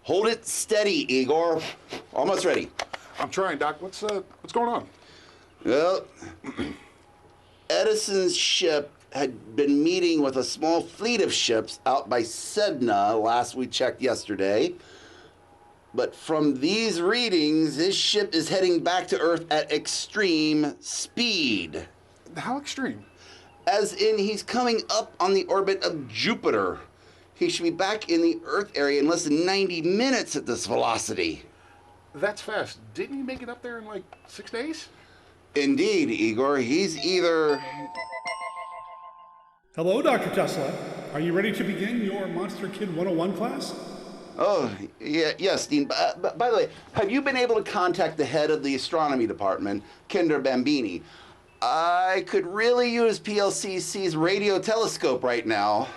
Hold it steady, Igor. Almost ready. I'm trying, Doc. What's going on? Well, Edison's ship had been meeting with a small fleet of ships out by Sedna last we checked yesterday. But from these readings, his ship is heading back to Earth at extreme speed. How extreme? As in, he's coming up on the orbit of Jupiter. He should be back in the Earth area in less than 90 minutes at this velocity. That's fast. Didn't he make it up there in like 6 days? Indeed, Igor. He's either... Hello, Dr. Tesla. Are you ready to begin your Monster Kid 101 class? Oh, yeah, yes, Dean. By the way, have you been able to contact the head of the astronomy department, Kinder Bambini? I could really use PLCC's radio telescope right now.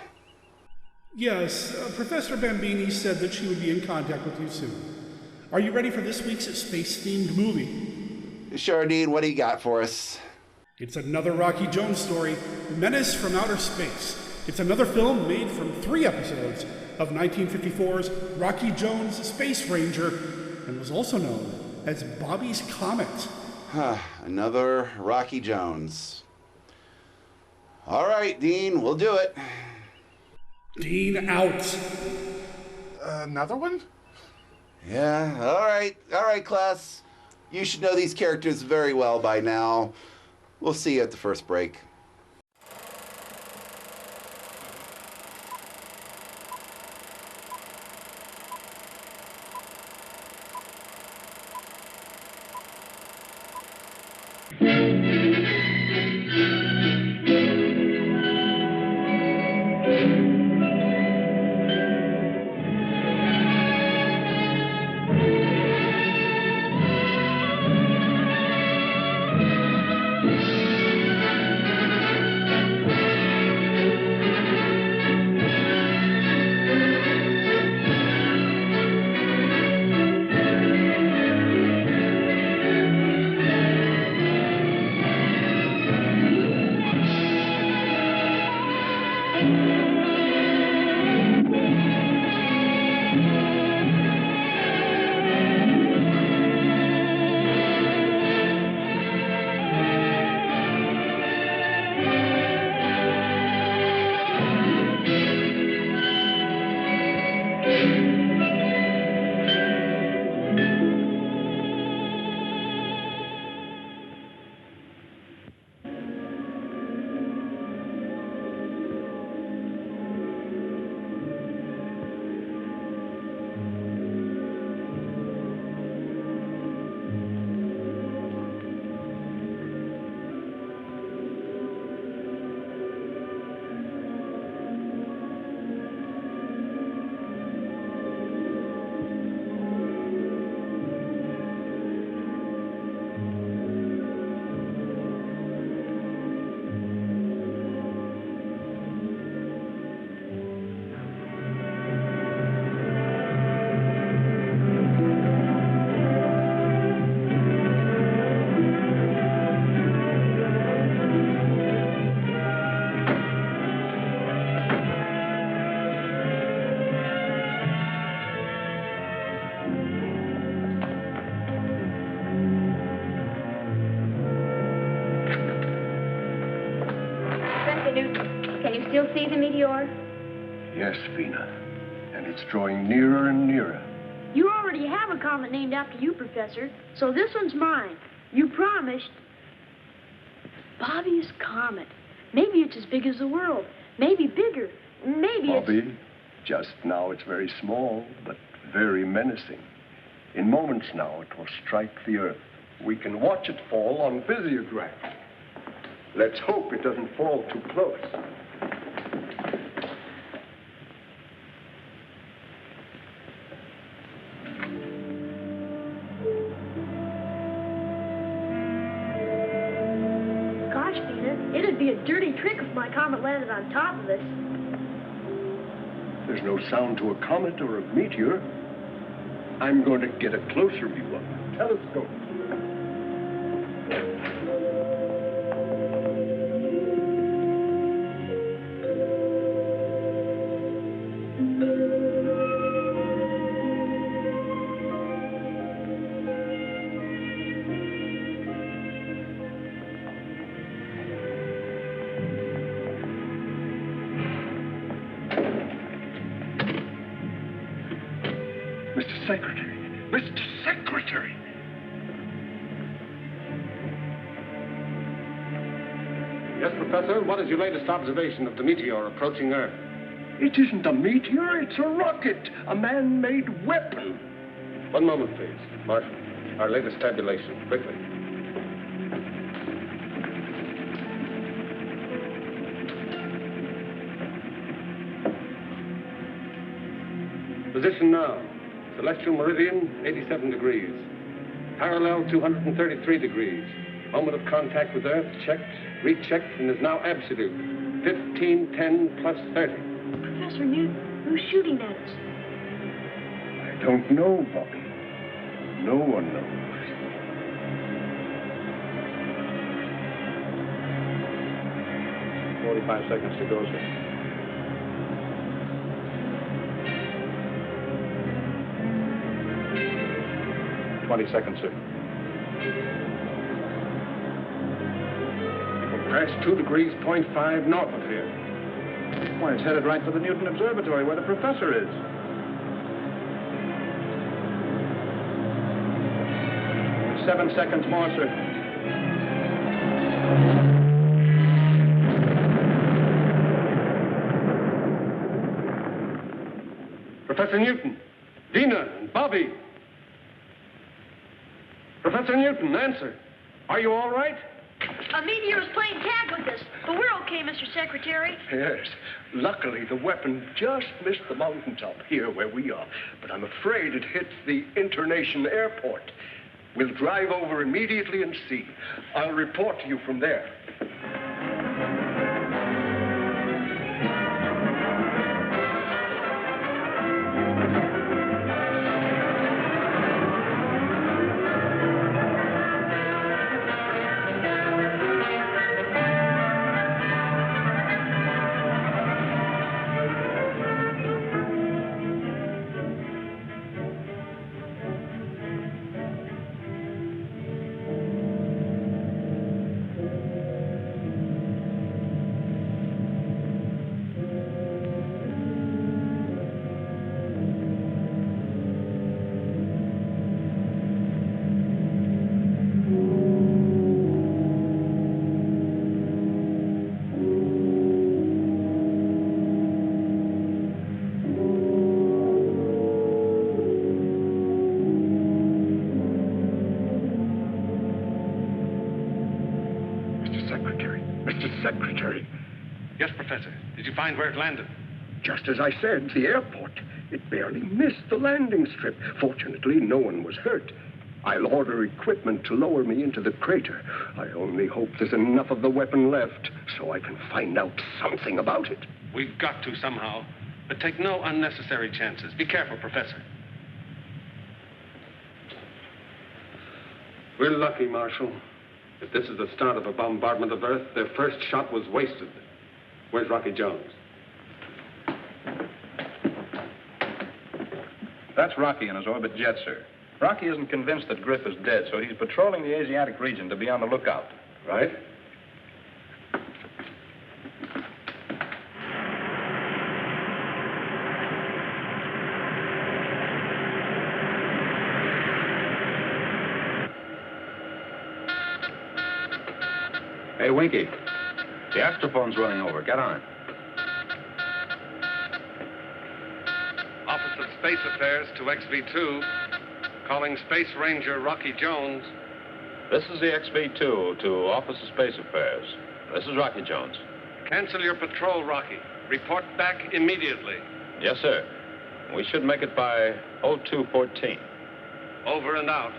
Yes, Professor Bambini said that she would be in contact with you soon. Are you ready for this week's space-themed movie? Sure, Dean. What do you got for us? It's another Rocky Jones story, Menace from Outer Space. It's another film made from 3 episodes of 1954's Rocky Jones Space Ranger, and was also known as Bobby's Comet. Another Rocky Jones. All right, Dean, we'll do it. Dean out. Another one? Yeah, all right, class. You should know these characters very well by now. We'll see you at the first break. Can you still see the meteor? Yes, Vina. And it's drawing nearer and nearer. You already have a comet named after you, Professor, so this one's mine. You promised. Bobby's Comet. Maybe it's as big as the world. Maybe bigger. Maybe Bobby, just now it's very small, but very menacing. In moments now, it will strike the Earth. We can watch it fall on visiograph. Let's hope it doesn't fall too close. Gosh, Vina, it'd be a dirty trick if my comet landed on top of us. There's no sound to a comet or a meteor. I'm going to get a closer view of the telescope. Mr. Secretary. Mr. Secretary. Yes, Professor, what is your latest observation of the meteor approaching Earth? It isn't a meteor, it's a rocket, a man-made weapon. One moment, please. Marshal, our latest tabulation, quickly. Position now. Celestial meridian, 87 degrees. Parallel, 233 degrees. Moment of contact with Earth, checked, rechecked, and is now absolute. 15, 10, plus 30. Professor Newton, who's shooting at us? I don't know, Bobby. No one knows. "45 seconds to go, sir." "20 seconds, sir." Past 2 degrees, 0.5 north of here. Why, it's headed right for the Newton Observatory where the professor is. Only 7 seconds more, sir. Professor Newton, Dina, and Bobby. Professor Newton, answer. Are you all right? A meteor is playing tag with us, but we're okay, Mr. Secretary. Yes. Luckily, the weapon just missed the mountaintop here where we are. But I'm afraid it hit the internation airport. We'll drive over immediately and see. I'll report to you from there. Secretary. Yes, Professor. Did you find where it landed? Just as I said, the airport. It barely missed the landing strip. Fortunately, no one was hurt. I'll order equipment to lower me into the crater. I only hope there's enough of the weapon left so I can find out something about it. We've got to somehow. But take no unnecessary chances. Be careful, Professor. We're lucky, Marshal. If this is the start of a bombardment of Earth, their first shot was wasted. Where's Rocky Jones? That's Rocky in his orbit jet, sir. Rocky isn't convinced that Griff is dead, so he's patrolling the Asiatic region to be on the lookout. Right? Hey, Winky. The astrophone's running over. Get on. Office of Space Affairs to XV2. Calling Space Ranger Rocky Jones. This is the XV2 to Office of Space Affairs. This is Rocky Jones. Cancel your patrol, Rocky. Report back immediately. Yes, sir. We should make it by 0214. Over and out.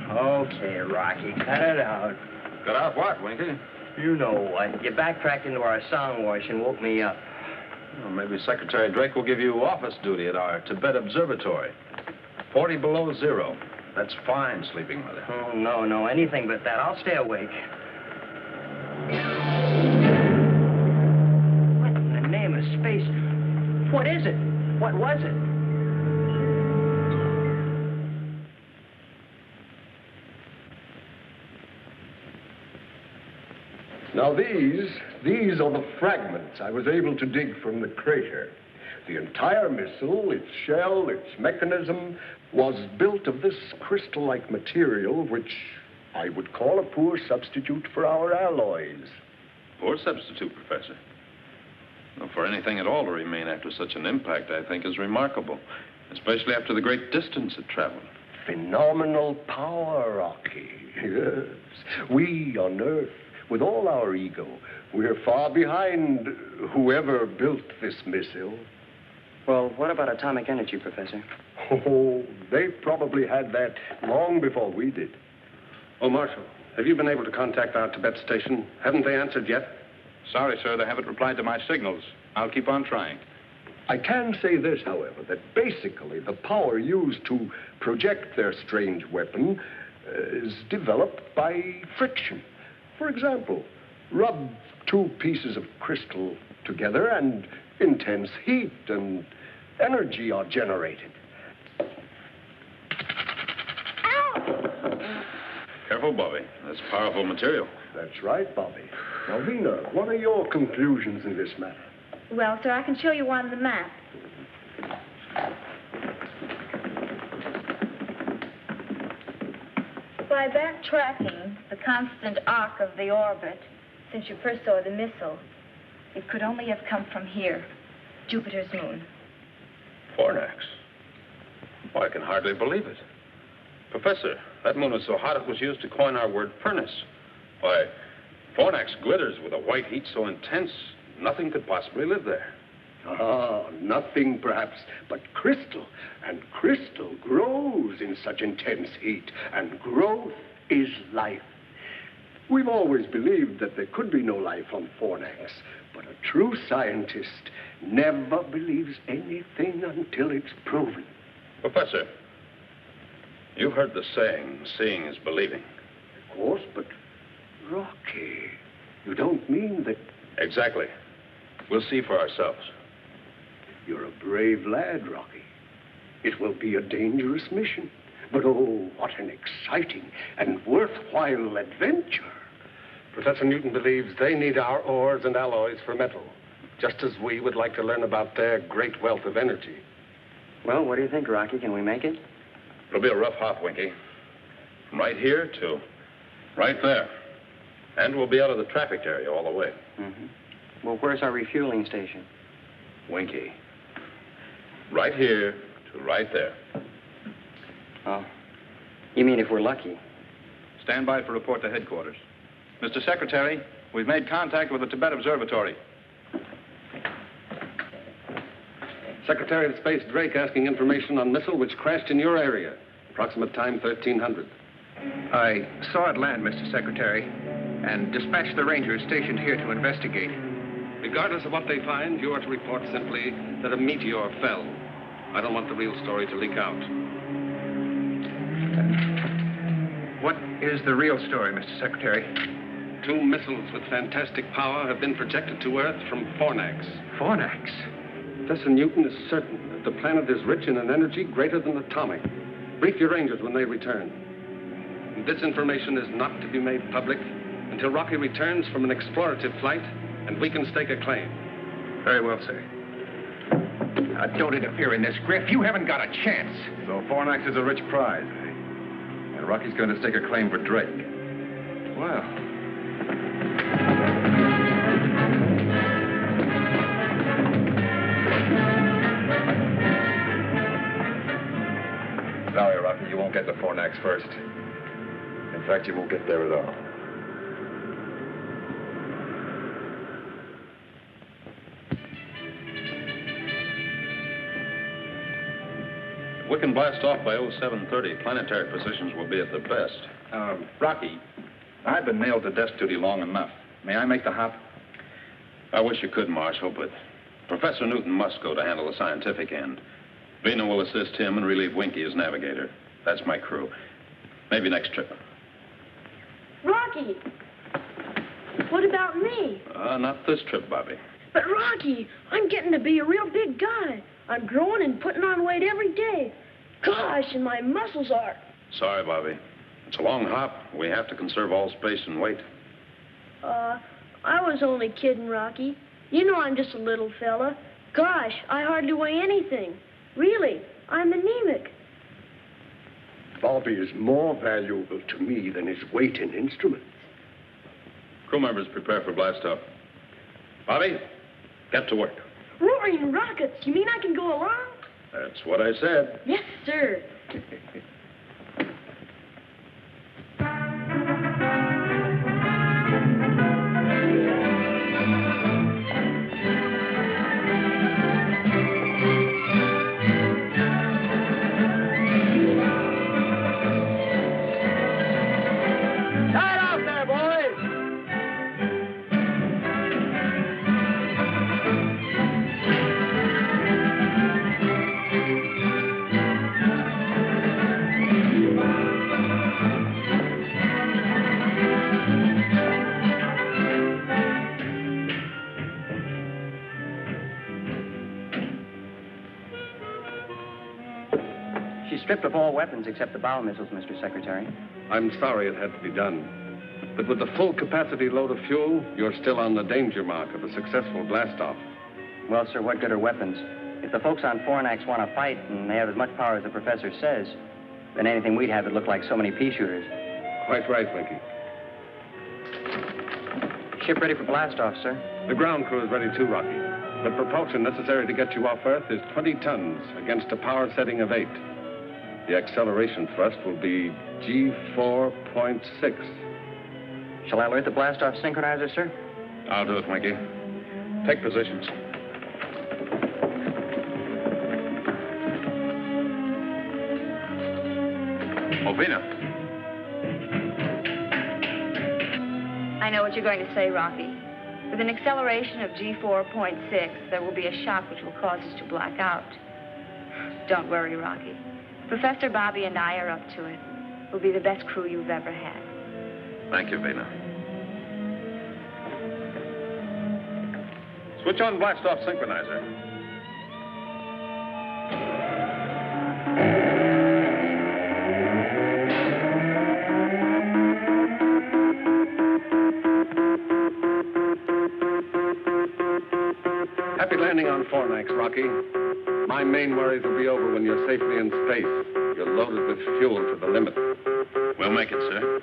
Okay, Rocky, cut it out. Cut out what, Winky? You know what. You backtracked into our sound wash and woke me up. Well, maybe Secretary Drake will give you office duty at our Tibet Observatory. 40 below zero. That's fine, sleeping mother. Oh, no, anything but that. I'll stay awake. What in the name of space? What is it? What was it? Now these are the fragments I was able to dig from the crater. The entire missile, its shell, its mechanism, was built of this crystal-like material, which I would call a poor substitute for our alloys. Poor substitute, Professor. Well, for anything at all to remain after such an impact, I think, is remarkable, especially after the great distance it traveled. Phenomenal power, Rocky. Yes. We on Earth, with all our ego, we're far behind whoever built this missile. Well, what about atomic energy, Professor? Oh, they probably had that long before we did. Oh, Marshal, have you been able to contact our Tibet station? Haven't they answered yet? Sorry, sir, they haven't replied to my signals. I'll keep on trying. I can say this, however, that basically the power used to project their strange weapon is developed by friction. For example, rub two pieces of crystal together and intense heat and energy are generated. Careful, Bobby. That's powerful material. That's right, Bobby. Now, Vina, what are your conclusions in this matter? Well, sir, I can show you one on the map. By backtracking the constant arc of the orbit since you first saw the missile, it could only have come from here, Jupiter's moon. Fornax. Well, I can hardly believe it. Professor, that moon was so hot it was used to coin our word furnace. Why, Fornax glitters with a white heat so intense, nothing could possibly live there. Ah, nothing perhaps but crystal. And crystal grows in such intense heat. And growth is life. We've always believed that there could be no life on Fornax. But a true scientist never believes anything until it's proven. Professor, you've heard the saying, seeing is believing. Of course, but Rocky, you don't mean that... Exactly. We'll see for ourselves. You're a brave lad, Rocky. It will be a dangerous mission. But oh, what an exciting and worthwhile adventure. Professor Newton believes they need our ores and alloys for metal, just as we would like to learn about their great wealth of energy. Well, what do you think, Rocky? Can we make it? It'll be a rough hop, Winky. From right here to right there. And we'll be out of the traffic area all the way. Mm-hmm. Well, where's our refueling station? Winky. Right here to right there. Oh. You mean if we're lucky? Stand by for report to headquarters. Mr. Secretary, we've made contact with the Tibet Observatory. Secretary of Space Drake asking information on missile which crashed in your area. Approximate time 1300. I saw it land, Mr. Secretary, and dispatched the rangers stationed here to investigate. Regardless of what they find, you are to report simply that a meteor fell. I don't want the real story to leak out. What is the real story, Mr. Secretary? 2 missiles with fantastic power have been projected to Earth from Fornax. Fornax? Professor Newton is certain that the planet is rich in an energy greater than atomic. Brief your rangers when they return. This information is not to be made public until Rocky returns from an explorative flight and we can stake a claim. Very well, sir. Don't interfere in this, Griff. You haven't got a chance. So Fornax is a rich prize, eh? And Rocky's going to stake a claim for Drake. Well. Sorry, Rocky, you won't get to Fornax first. In fact, you won't get there at all. If we can blast off by 0730, planetary positions will be at their best. Rocky, I've been nailed to desk duty long enough. May I make the hop? I wish you could, Marshal, but Professor Newton must go to handle the scientific end. Vina will assist him and relieve Winky as navigator. That's my crew. Maybe next trip. Rocky! What about me? Not this trip, Bobby. But, Rocky, I'm getting to be a real big guy. I'm growing and putting on weight every day. Gosh, and my muscles are. Sorry, Bobby. It's a long hop. We have to conserve all space and weight. I was only kidding, Rocky. You know I'm just a little fella. Gosh, I hardly weigh anything. Really, I'm anemic. Bobby is more valuable to me than his weight and instruments. Crew members, prepare for blast-off. Bobby, get to work. Roaring rockets. You mean I can go along? That's what I said. Yes, sir. Stripped of all weapons except the bow missiles, Mr. Secretary. I'm sorry it had to be done. But with the full capacity load of fuel, you're still on the danger mark of a successful blast-off. Well, sir, what good are weapons? If the folks on Fornax want to fight and they have as much power as the professor says, then anything we'd have would look like so many pea shooters. Quite right, Winky. Ship ready for blast-off, sir. The ground crew is ready too, Rocky. The propulsion necessary to get you off Earth is 20 tons against a power setting of 8. The acceleration thrust will be G4.6. Shall I alert the blast-off synchronizer, sir? I'll do it, Winky. Take positions. Ovina. I know what you're going to say, Rocky. With an acceleration of G4.6, there will be a shock which will cause us to black out. Don't worry, Rocky. Professor Bobby and I are up to it. We'll be the best crew you've ever had. Thank you, Vina. Switch on blast-off synchronizer. Happy landing on Fornax, Rocky. My main worries will be over when you're safely in space. You're loaded with fuel to the limit. We'll make it, sir.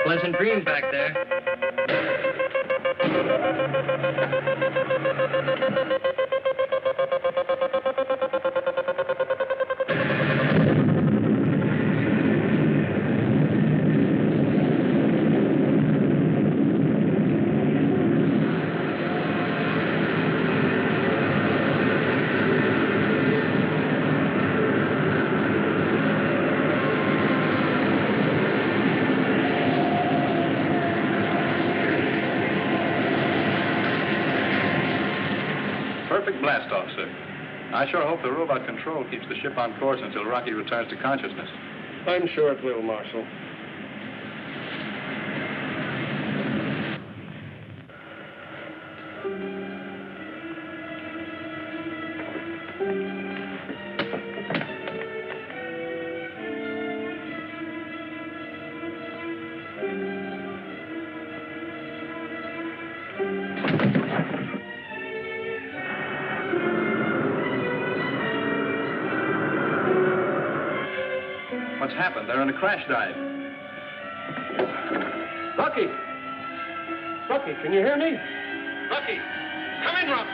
Pleasant dreams back there. Perfect blast-off, sir. I sure hope the robot control keeps the ship on course until Rocky returns to consciousness. I'm sure it will, Marshal. What's happened? They're in a crash dive. Rocky! Rocky, can you hear me? Rocky! Come in, Rocky!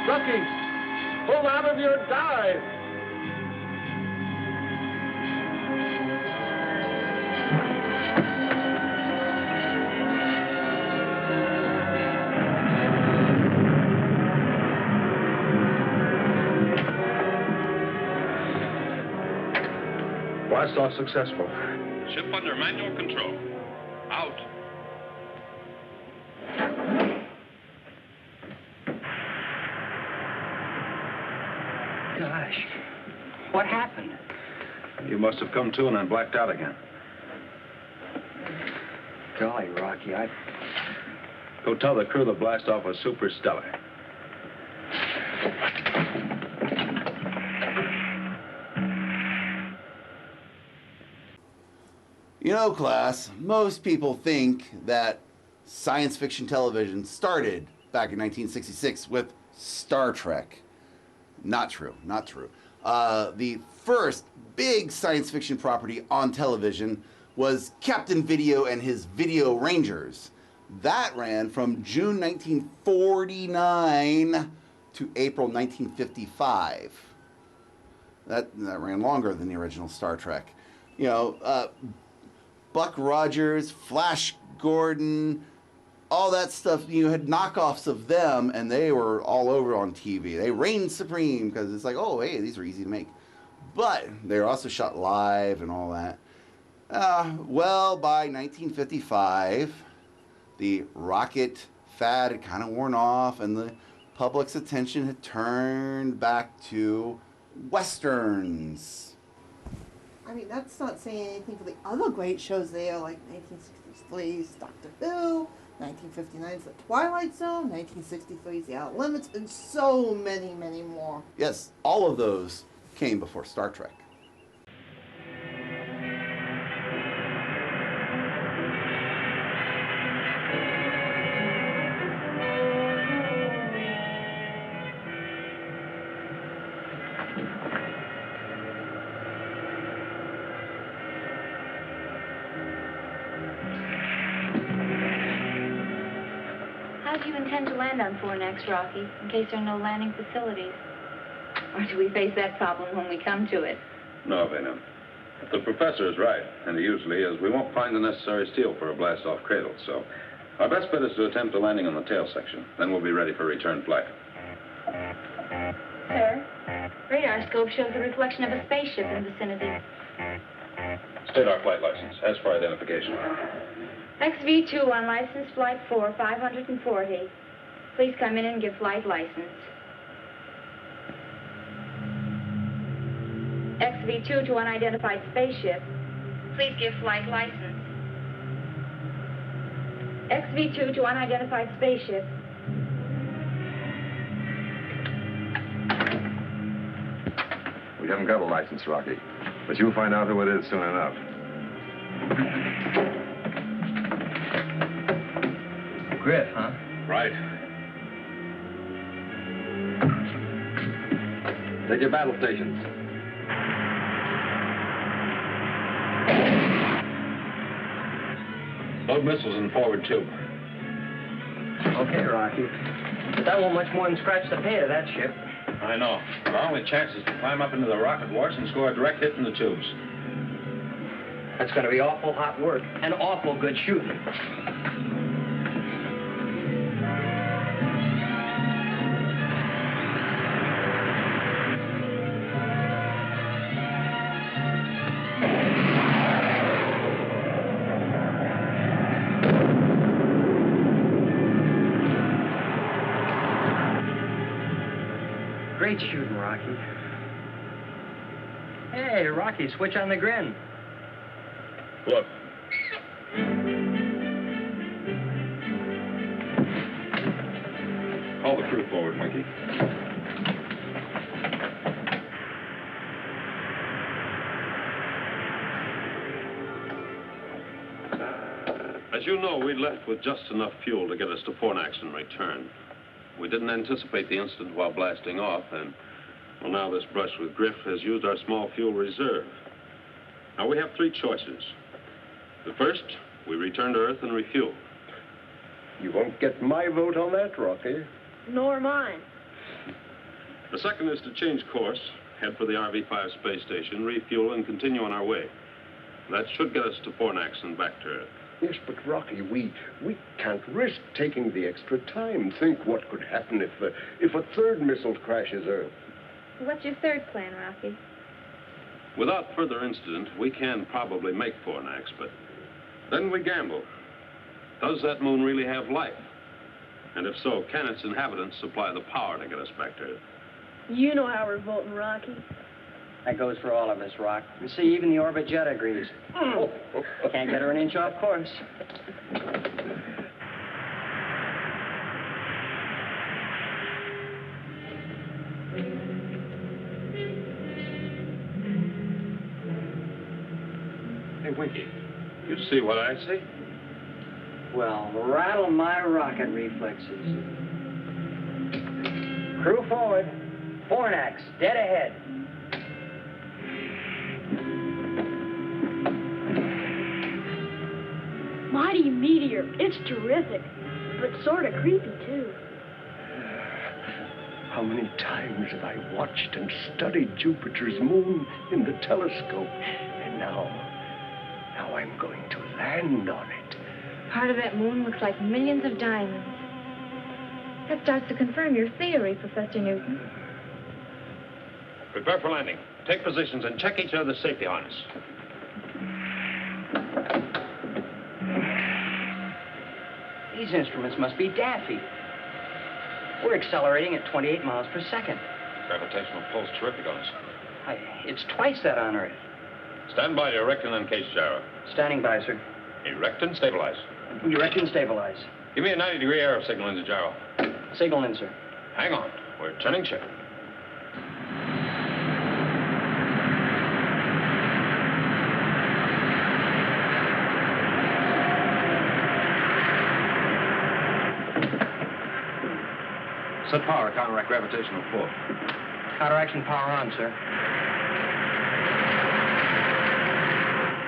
Rocky! Pull out of your dive. Blast off successful. Ship under manual control. Out. Gosh, what happened? You must have come to and then blacked out again. Golly, Rocky, Go tell the crew the blast off was super stellar. You know, class, most people think that science fiction television started back in 1966 with Star Trek. Not true, not true. The first big science fiction property on television was Captain Video and his Video Rangers. That ran from June 1949 to April 1955. That ran longer than the original Star Trek. You know, Buck Rogers, Flash Gordon, all that stuff, you had knockoffs of them, and they were all over on TV. They reigned supreme because it's like, oh, hey, these are easy to make. But they were also shot live and all that. Well, by 1955, the rocket fad had kind of worn off, and the public's attention had turned back to Westerns. I mean, that's not saying anything for the other great shows there, like 1963's Doctor Who, 1959's The Twilight Zone, 1963's The Outer Limits, and so many, many more. Yes, all of those came before Star Trek. How do you intend to land on Fornax, Rocky, in case there are no landing facilities? Or do we face that problem when we come to it? No, Vena. If the professor is right, and he usually is, we won't find the necessary steel for a blast-off cradle, so our best bet is to attempt a landing on the tail section. Then we'll be ready for return flight. Sir, radar scope shows the reflection of a spaceship in the vicinity. State our flight license. As for identification. XV2 on license flight 4, 540. Please come in and give flight license. XV2 to unidentified spaceship. Please give flight license. XV2 to unidentified spaceship. We haven't got a license, Rocky, but you'll find out who it is soon enough. Griff, huh? Right. Take your battle stations. Load missiles in forward tube. Okay, Rocky. But that won't much more than scratch the pay of that ship. I know. But our only chance is to climb up into the rocket wash and score a direct hit in the tubes. That's going to be awful hot work and awful good shooting. Great shooting, Rocky. Hey, Rocky, switch on the grin. Look. Call the crew forward, Mikey. As you know, we left with just enough fuel to get us to Fornax and return. We didn't anticipate the incident while blasting off, and, well, now this brush with Griff has used our small fuel reserve. Now, we have three choices. The first, we return to Earth and refuel. You won't get my vote on that, Rocky. Nor mine. The second is to change course, head for the RV-5 space station, refuel, and continue on our way. That should get us to Fornax and back to Earth. Yes, but Rocky, we can't risk taking the extra time. Think what could happen if a third missile crashes Earth. What's your third plan, Rocky? Without further incident, we can probably make Fornax, but then we gamble. Does that moon really have life? And if so, can its inhabitants supply the power to get us back to Earth? You know how we're voting, Rocky. That goes for all of us, Rock. You see, even the orbit jet agrees. Can't get her an inch off course. Hey, Winky, you see what I see? Well, rattle my rocket reflexes. Crew forward. Fornax, dead ahead. Mighty meteor. It's terrific, but sort of creepy, too. How many times have I watched and studied Jupiter's moon in the telescope? And now I'm going to land on it. Part of that moon looks like millions of diamonds. That starts to confirm your theory, Professor Newton. Prepare for landing. Take positions and check each other's safety harness. These instruments must be daffy. We're accelerating at 28 miles per second. Gravitational pull's terrific on us. It's twice that on Earth. Stand by to erect and uncage gyro. Standing by, sir. Erect and stabilize. Erect and stabilize. Give me a 90-degree arrow signal in the gyro. Signal in, sir. Hang on. We're turning check. Set power, counteract gravitational pull. Counteraction power on, sir.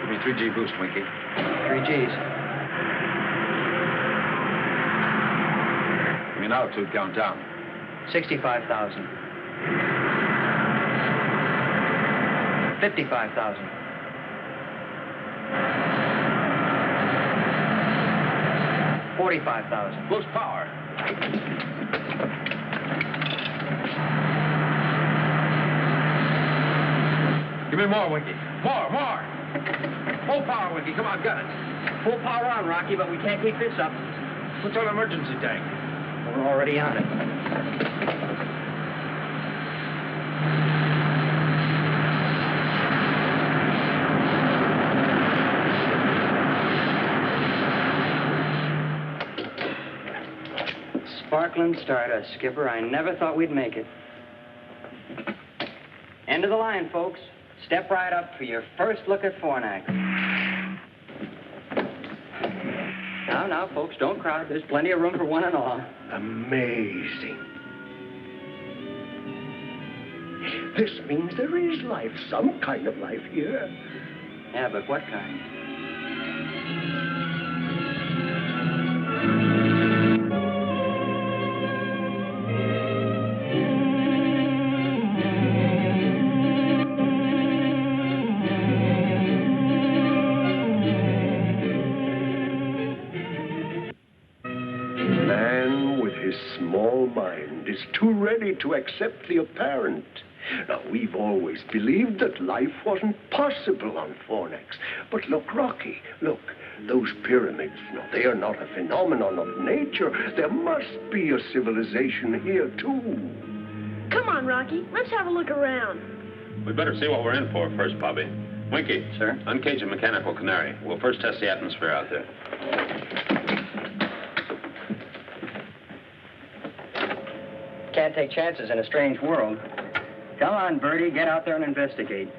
Give me 3G boost, Winky. 3 Gs. Give me an altitude count down. 65,000. 55,000. 45,000. Boost power. Give me more, Winky. More. Full power, Winky. Come on, got it. Full power on, Rocky, but we can't keep this up. What's on emergency tank? We're already on it. Sparkling stardust, Skipper. I never thought we'd make it. End of the line, folks. Step right up for your first look at Fornax. Now, folks, don't crowd. There's plenty of room for one and all. Amazing. This means there is life, some kind of life here. Yeah, but what kind? Small mind is too ready to accept the apparent. Now, we've always believed that life wasn't possible on Fornax. But look, Rocky, look, those pyramids, no, they are not a phenomenon of nature. There must be a civilization here, too. Come on, Rocky, let's have a look around. We'd better see what we're in for first, Bobby. Winky. Sir? Uncage a mechanical canary. We'll first test the atmosphere out there. Can't take chances in a strange world. Come on, Bertie, get out there and investigate.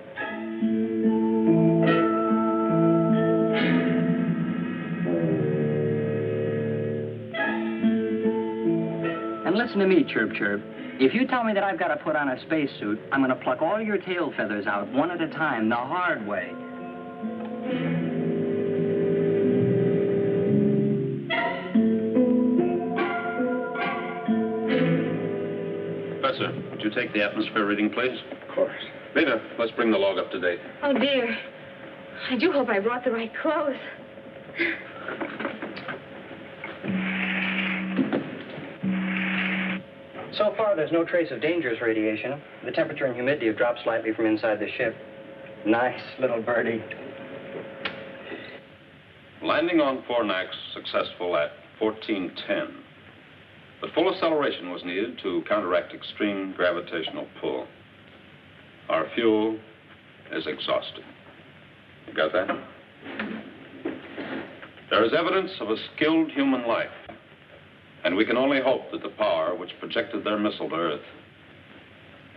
And listen to me, Chirp Chirp. If you tell me that I've got to put on a spacesuit, I'm going to pluck all your tail feathers out one at a time, the hard way. Professor, Would you take the atmosphere reading, please? Of course. Vina, let's bring the log up to date. Oh, dear. I do hope I brought the right clothes. So far, there's no trace of dangerous radiation. The temperature and humidity have dropped slightly from inside the ship. Nice little birdie. Landing on Fornax successful at 1410. But full acceleration was needed to counteract extreme gravitational pull. Our fuel is exhausted. You got that? There is evidence of a skilled human life, and we can only hope that the power which projected their missile to Earth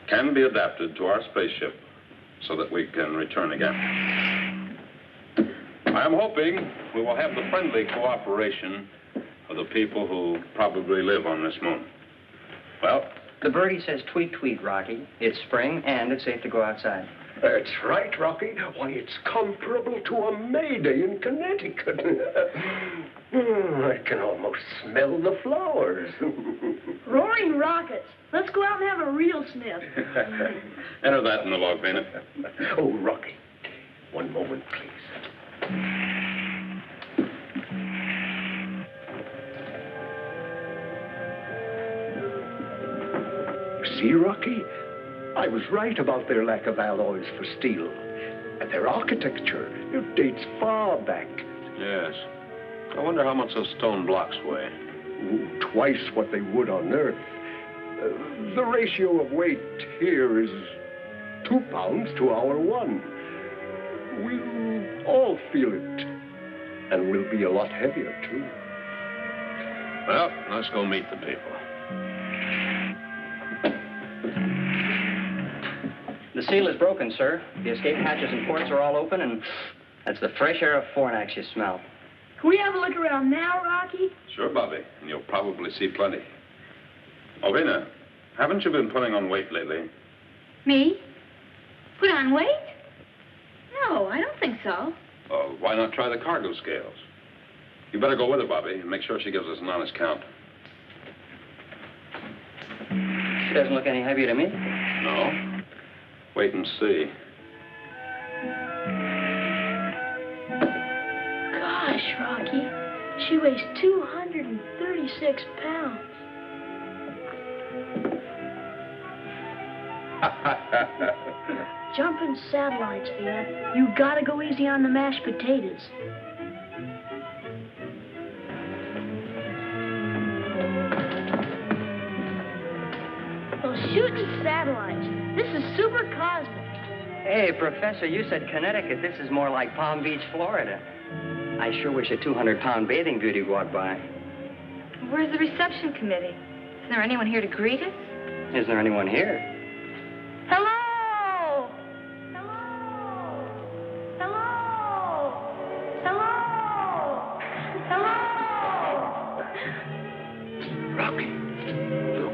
can be adapted to our spaceship so that we can return again. I am hoping we will have the friendly cooperation of the people who probably live on this moon. Well? The birdie says tweet, tweet, Rocky. It's spring, and it's safe to go outside. That's right, Rocky. Why, it's comparable to a May Day in Connecticut. I can almost smell the flowers. Roaring rockets. Let's go out and have a real sniff. Enter that in the log, Vina. Oh, Rocky, one moment, please. See, Rocky? I was right about their lack of alloys for steel. And their architecture, it dates far back. Yes. I wonder how much those stone blocks weigh. Ooh, twice what they would on Earth. The ratio of weight here is 2 pounds to our 1. We'll all feel it. And we'll be a lot heavier, too. Well, let's go meet the people. The seal is broken, sir. The escape hatches and ports are all open, and that's the fresh air of Fornax you smell. Can we have a look around now, Rocky? Sure, Bobby, and you'll probably see plenty. Oh, Vina, haven't you been putting on weight lately? Me? Put on weight? No, I don't think so. Why not try the cargo scales? You better go with her, Bobby, and make sure she gives us an honest count. She doesn't look any heavier to me. No? Wait and see. Gosh, Rocky. She weighs 236 pounds. Jumping satellites, Vina. You gotta go easy on the mashed potatoes. Well, shooting satellites. This is super cosmic. Hey, Professor, you said Connecticut. This is more like Palm Beach, Florida. I sure wish a 200-pound bathing beauty walked by. Where's the reception committee? Is there anyone here to greet us? Isn't there anyone here? Hello! Hello! Hello! Hello! Hello! Rocky, look.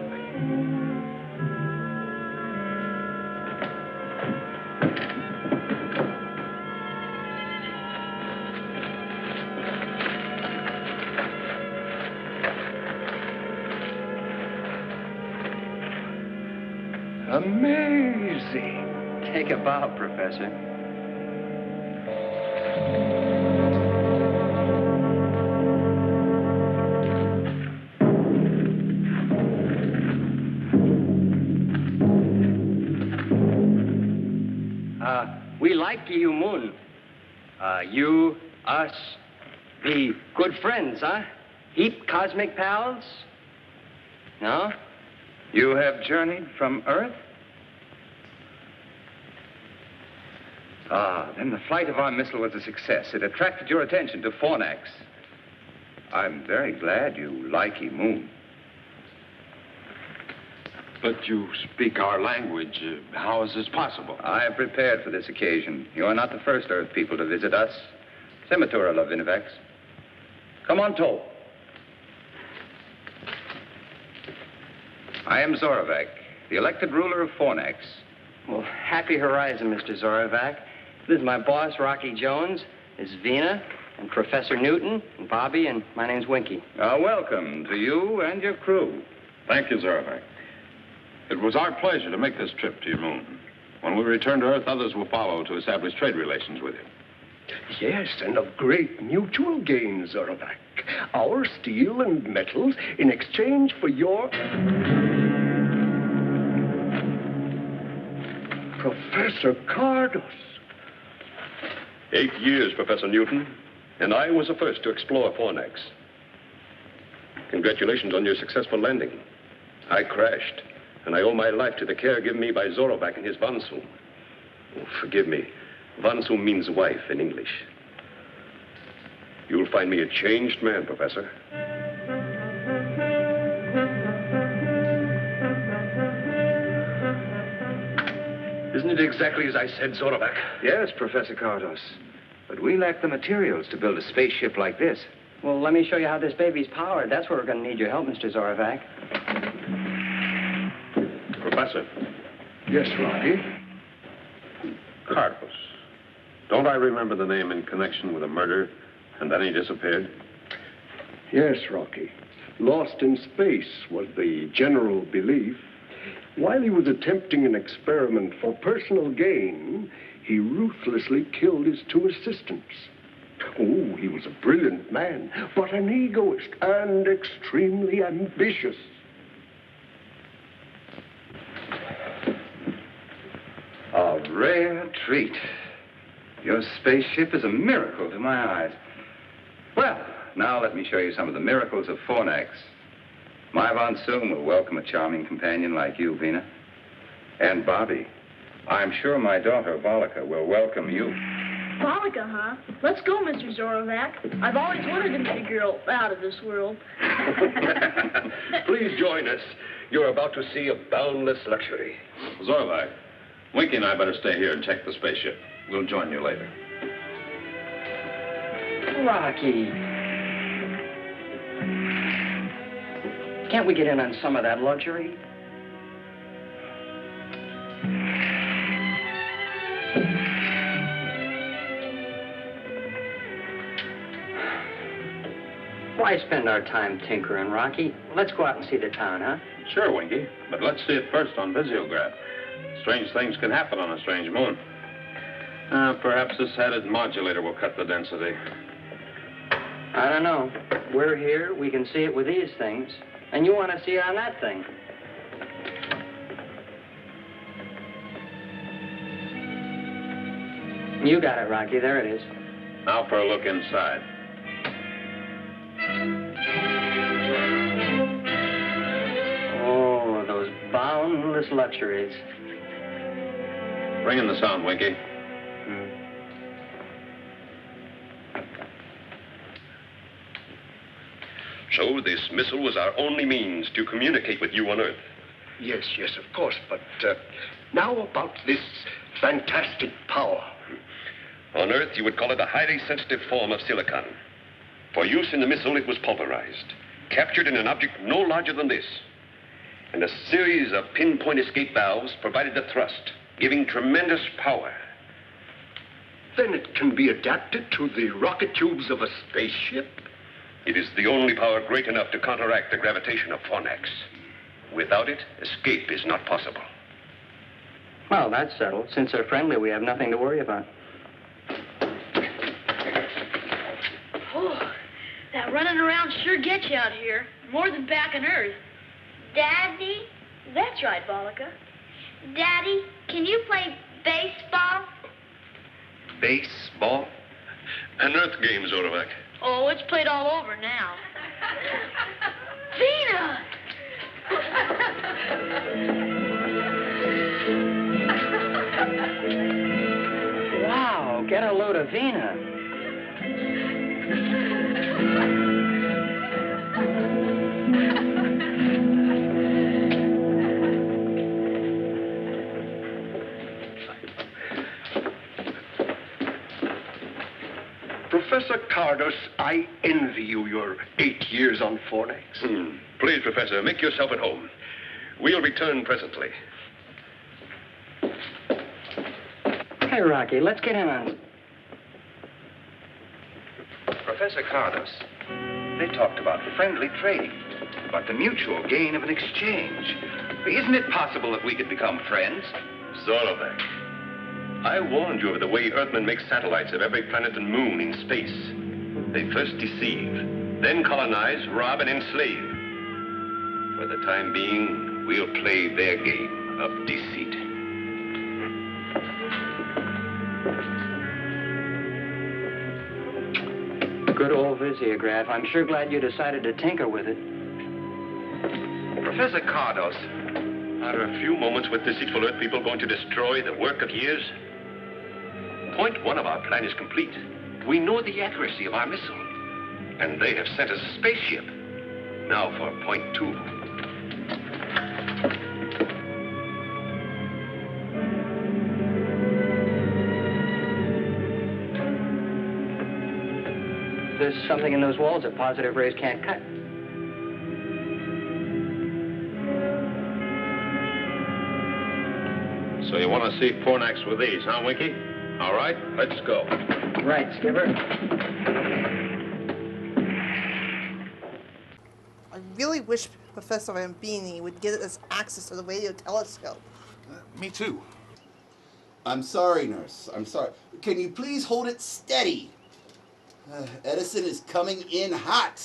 Amazing. Take a bow, Professor. We like you, Moon. You, us, be good friends, huh? Heap cosmic pals? No? You have journeyed from Earth? Ah, then the flight of our missile was a success. It attracted your attention to Fornax. I'm very glad you like Moon. But you speak our language. How is this possible? I have prepared for this occasion. You are not the first Earth people to visit us. Sematura la Vinivex. Come on, Toll. I am Zorovac, the elected ruler of Fornax. Well, happy horizon, Mr. Zorovac. This is my boss, Rocky Jones. This is Vina, and Professor Newton, and Bobby, and my name's Winky. Welcome to you and your crew. Thank you, Zorovac. It was our pleasure to make this trip to your moon. When we return to Earth, others will follow to establish trade relations with you. Yes, and of great mutual gain, Zorovac. Our steel and metals in exchange for your... Professor Cardos. 8 years, Professor Newton, and I was the first to explore Fornax. Congratulations on your successful landing. I crashed, and I owe my life to the care given me by Zorovac and his Vansu. Oh, forgive me. Vansu means wife in English. You'll find me a changed man, Professor. Isn't it exactly as I said, Zorovac? Yes, Professor Cardos. But we lack the materials to build a spaceship like this. Well, let me show you how this baby's powered. That's where we're going to need your help, Mr. Zorovac. Professor. Yes, Rocky? Cardos. Don't I remember the name in connection with a murder, and then he disappeared? Yes, Rocky. Lost in space was the general belief. While he was attempting an experiment for personal gain, he ruthlessly killed his 2 assistants. Oh, he was a brilliant man, but an egoist and extremely ambitious. A rare treat. Your spaceship is a miracle to my eyes. Well, now let me show you some of the miracles of Fornax. My Von Soon will welcome a charming companion like you, Vina. And Bobby, I'm sure my daughter, Volika, will welcome you. Volika, huh? Let's go, Mr. Zorovac. I've always wanted to meet a girl out of this world. Please join us. You're about to see a boundless luxury. Zorovac, Winky and I better stay here and check the spaceship. We'll join you later. Rocky. Can't we get in on some of that luxury? Why spend our time tinkering, Rocky? Let's go out and see the town, huh? Sure, Winky. But let's see it first on visiograph. Strange things can happen on a strange moon. Perhaps this headed modulator will cut the density. I don't know. We're here. We can see it with these things. And you want to see it on that thing. You got it, Rocky. There it is. Now for a look inside. Oh, those boundless luxuries. Bring in the sound, Winky. So this missile was our only means to communicate with you on Earth. Yes, of course, but now about this fantastic power. On Earth, you would call it a highly sensitive form of silicon. For use in the missile, it was pulverized, captured in an object no larger than this. And a series of pinpoint escape valves provided the thrust, giving tremendous power. Then it can be adapted to the rocket tubes of a spaceship? It is the only power great enough to counteract the gravitation of Fornax. Without it, escape is not possible. Well, that's settled. Since they're friendly, we have nothing to worry about. Oh, that running around sure gets you out here. More than back on Earth. Daddy? That's right, Volika. Daddy, can you play baseball? Baseball? An Earth game, Zorovac. Oh, it's played all over now. Vina! Wow, get a load of Vina. Professor Cardos, I envy you your 8 years on Fornax. Please, Professor, make yourself at home. We'll return presently. Hey, Rocky, let's get in on... Professor Cardos, they talked about friendly trading, about the mutual gain of an exchange. Isn't it possible that we could become friends? Zorovec, I warned you of the way Earthmen make satellites of every planet and moon in space. They first deceive, then colonize, rob, and enslave. For the time being, we'll play their game of deceit. Good old visiograph. I'm sure glad you decided to tinker with it. Professor Cardos, Are a few moments with deceitful Earth people going to destroy the work of years? Point 1 of our plan is complete. We know the accuracy of our missile. And they have sent us a spaceship. Now for point 2. There's something in those walls that positive rays can't cut. So you want to see Fornax with these, huh, Winky? All right, let's go. Right, Skipper. I really wish Professor Rambini would get us access to the radio telescope. Me too. I'm sorry, nurse. I'm sorry. Can you please hold it steady? Edison is coming in hot.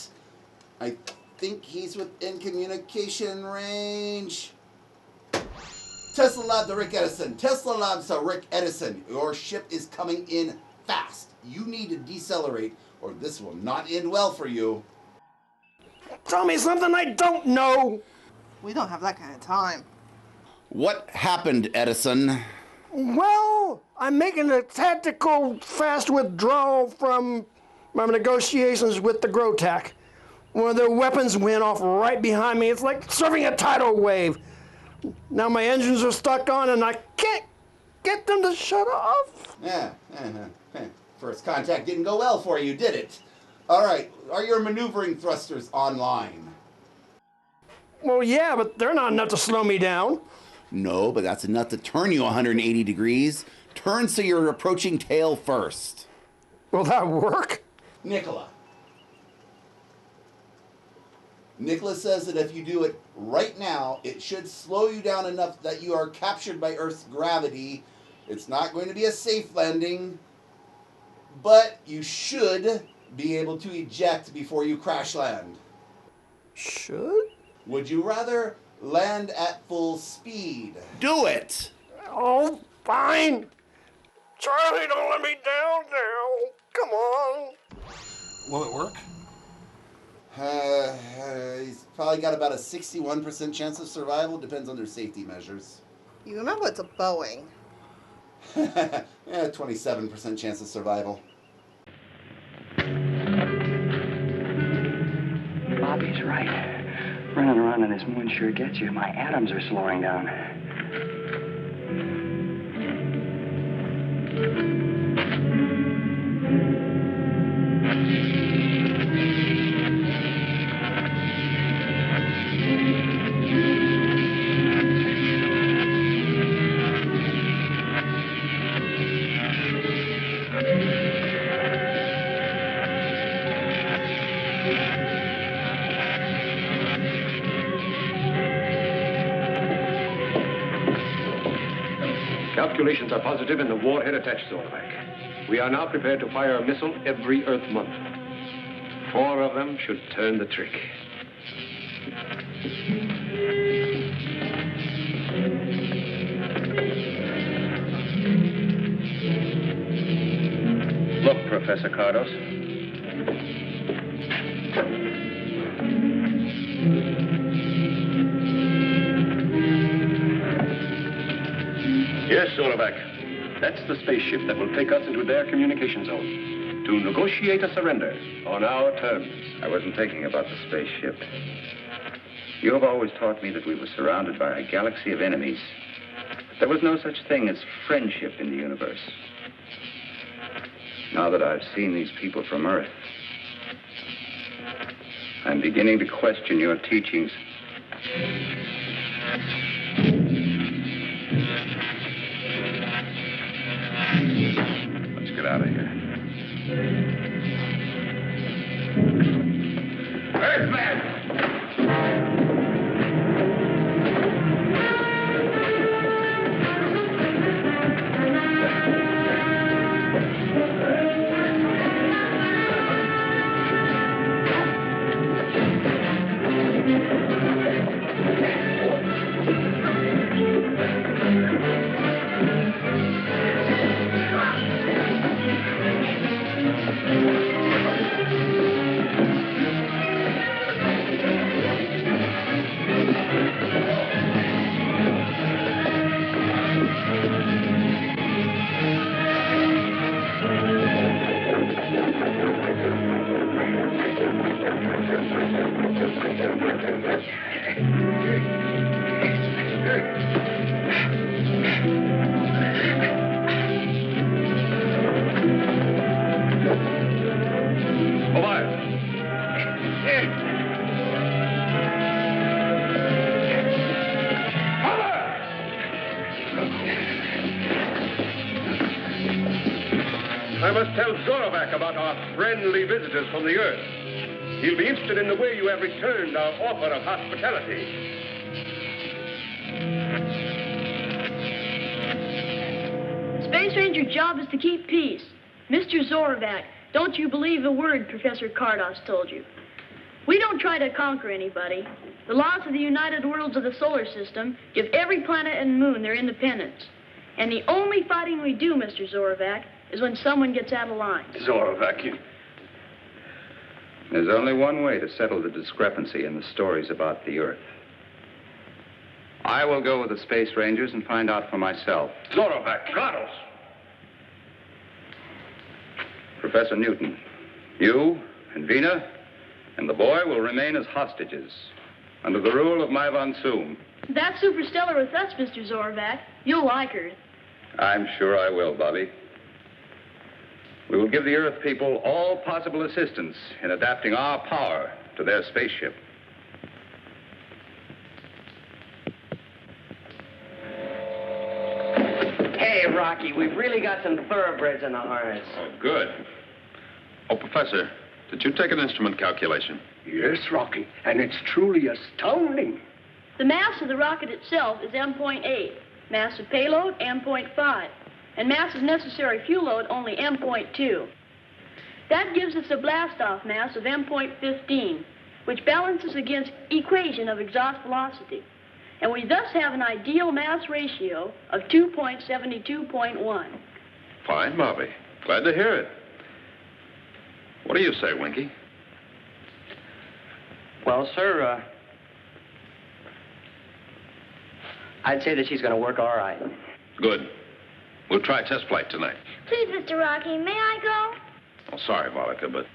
I think he's within communication range. Tesla Lab to Rick Edison. Tesla Lab to Rick Edison. Your ship is coming in fast. You need to decelerate or this will not end well for you. Tell me something I don't know. We don't have that kind of time. What happened, Edison? Well, I'm making a tactical fast withdrawal from my negotiations with the Grotac. One of their weapons went off right behind me. It's like surfing a tidal wave. Now my engines are stuck on and I can't get them to shut off. Yeah. First contact didn't go well for you, did it? All right. Are your maneuvering thrusters online? Well, yeah, but they're not enough to slow me down. No, but that's enough to turn you 180 degrees. Turn so you're approaching tail first. Will that work? Nicola says that if you do it right now, it should slow you down enough that you are captured by Earth's gravity. It's not going to be a safe landing, but you should be able to eject before you crash land. Should? Would you rather land at full speed? Do it! Oh, fine. Charlie, don't let me down now. Come on. Will it work? He's probably got about a 61% chance of survival. Depends on their safety measures. You remember it's a Boeing. 27% chance of survival. Bobby's right. Running around on this moon sure gets you. My atoms are slowing down. Calculations are positive and the warhead attached, Zorvac. We are now prepared to fire a missile every Earth month. 4 of them should turn the trick. Look, Professor Cardos. Yes, Zorovec. That's the spaceship that will take us into their communication zone to negotiate a surrender on our terms. I wasn't thinking about the spaceship. You have always taught me that we were surrounded by a galaxy of enemies. There was no such thing as friendship in the universe. Now that I've seen these people from Earth, I'm beginning to question your teachings. Let's get out of here. Earthman! I must tell Zorovac about our friendly visitors from the Earth. He'll be interested in the way you have returned our offer of hospitality. Space Ranger's job is to keep peace. Mr. Zorovac, don't you believe a word Professor Kardos told you. We don't try to conquer anybody. The laws of the United Worlds of the solar system give every planet and moon their independence. And the only fighting we do, Mr. Zorovac, is when someone gets out of line. Zorovac, you... There's only one way to settle the discrepancy in the stories about the Earth. I will go with the Space Rangers and find out for myself. Zorovac, Kardos! Professor Newton, you and Vina and the boy will remain as hostages under the rule of my Von Soom. That's superstellar with us, Mr. Zorovac. You'll like her. I'm sure I will, Bobby. We will give the Earth people all possible assistance in adapting our power to their spaceship. Hey, Rocky, we've really got some thoroughbreds in the harness. Oh, good. Oh, Professor, did you take an instrument calculation? Yes, Rocky, and it's truly astounding. The mass of the rocket itself is M.8, mass of payload M.5, and mass of necessary fuel load only M.2. That gives us a blast-off mass of M.15, which balances against equation of exhaust velocity. And we thus have an ideal mass ratio of 2.72.1. Fine, Bobby. Glad to hear it. What do you say, Winky? Well, sir, I'd say that she's going to work all right. Good. We'll try test flight tonight. Please, Mr. Rocky, may I go? Oh, sorry, Volika, but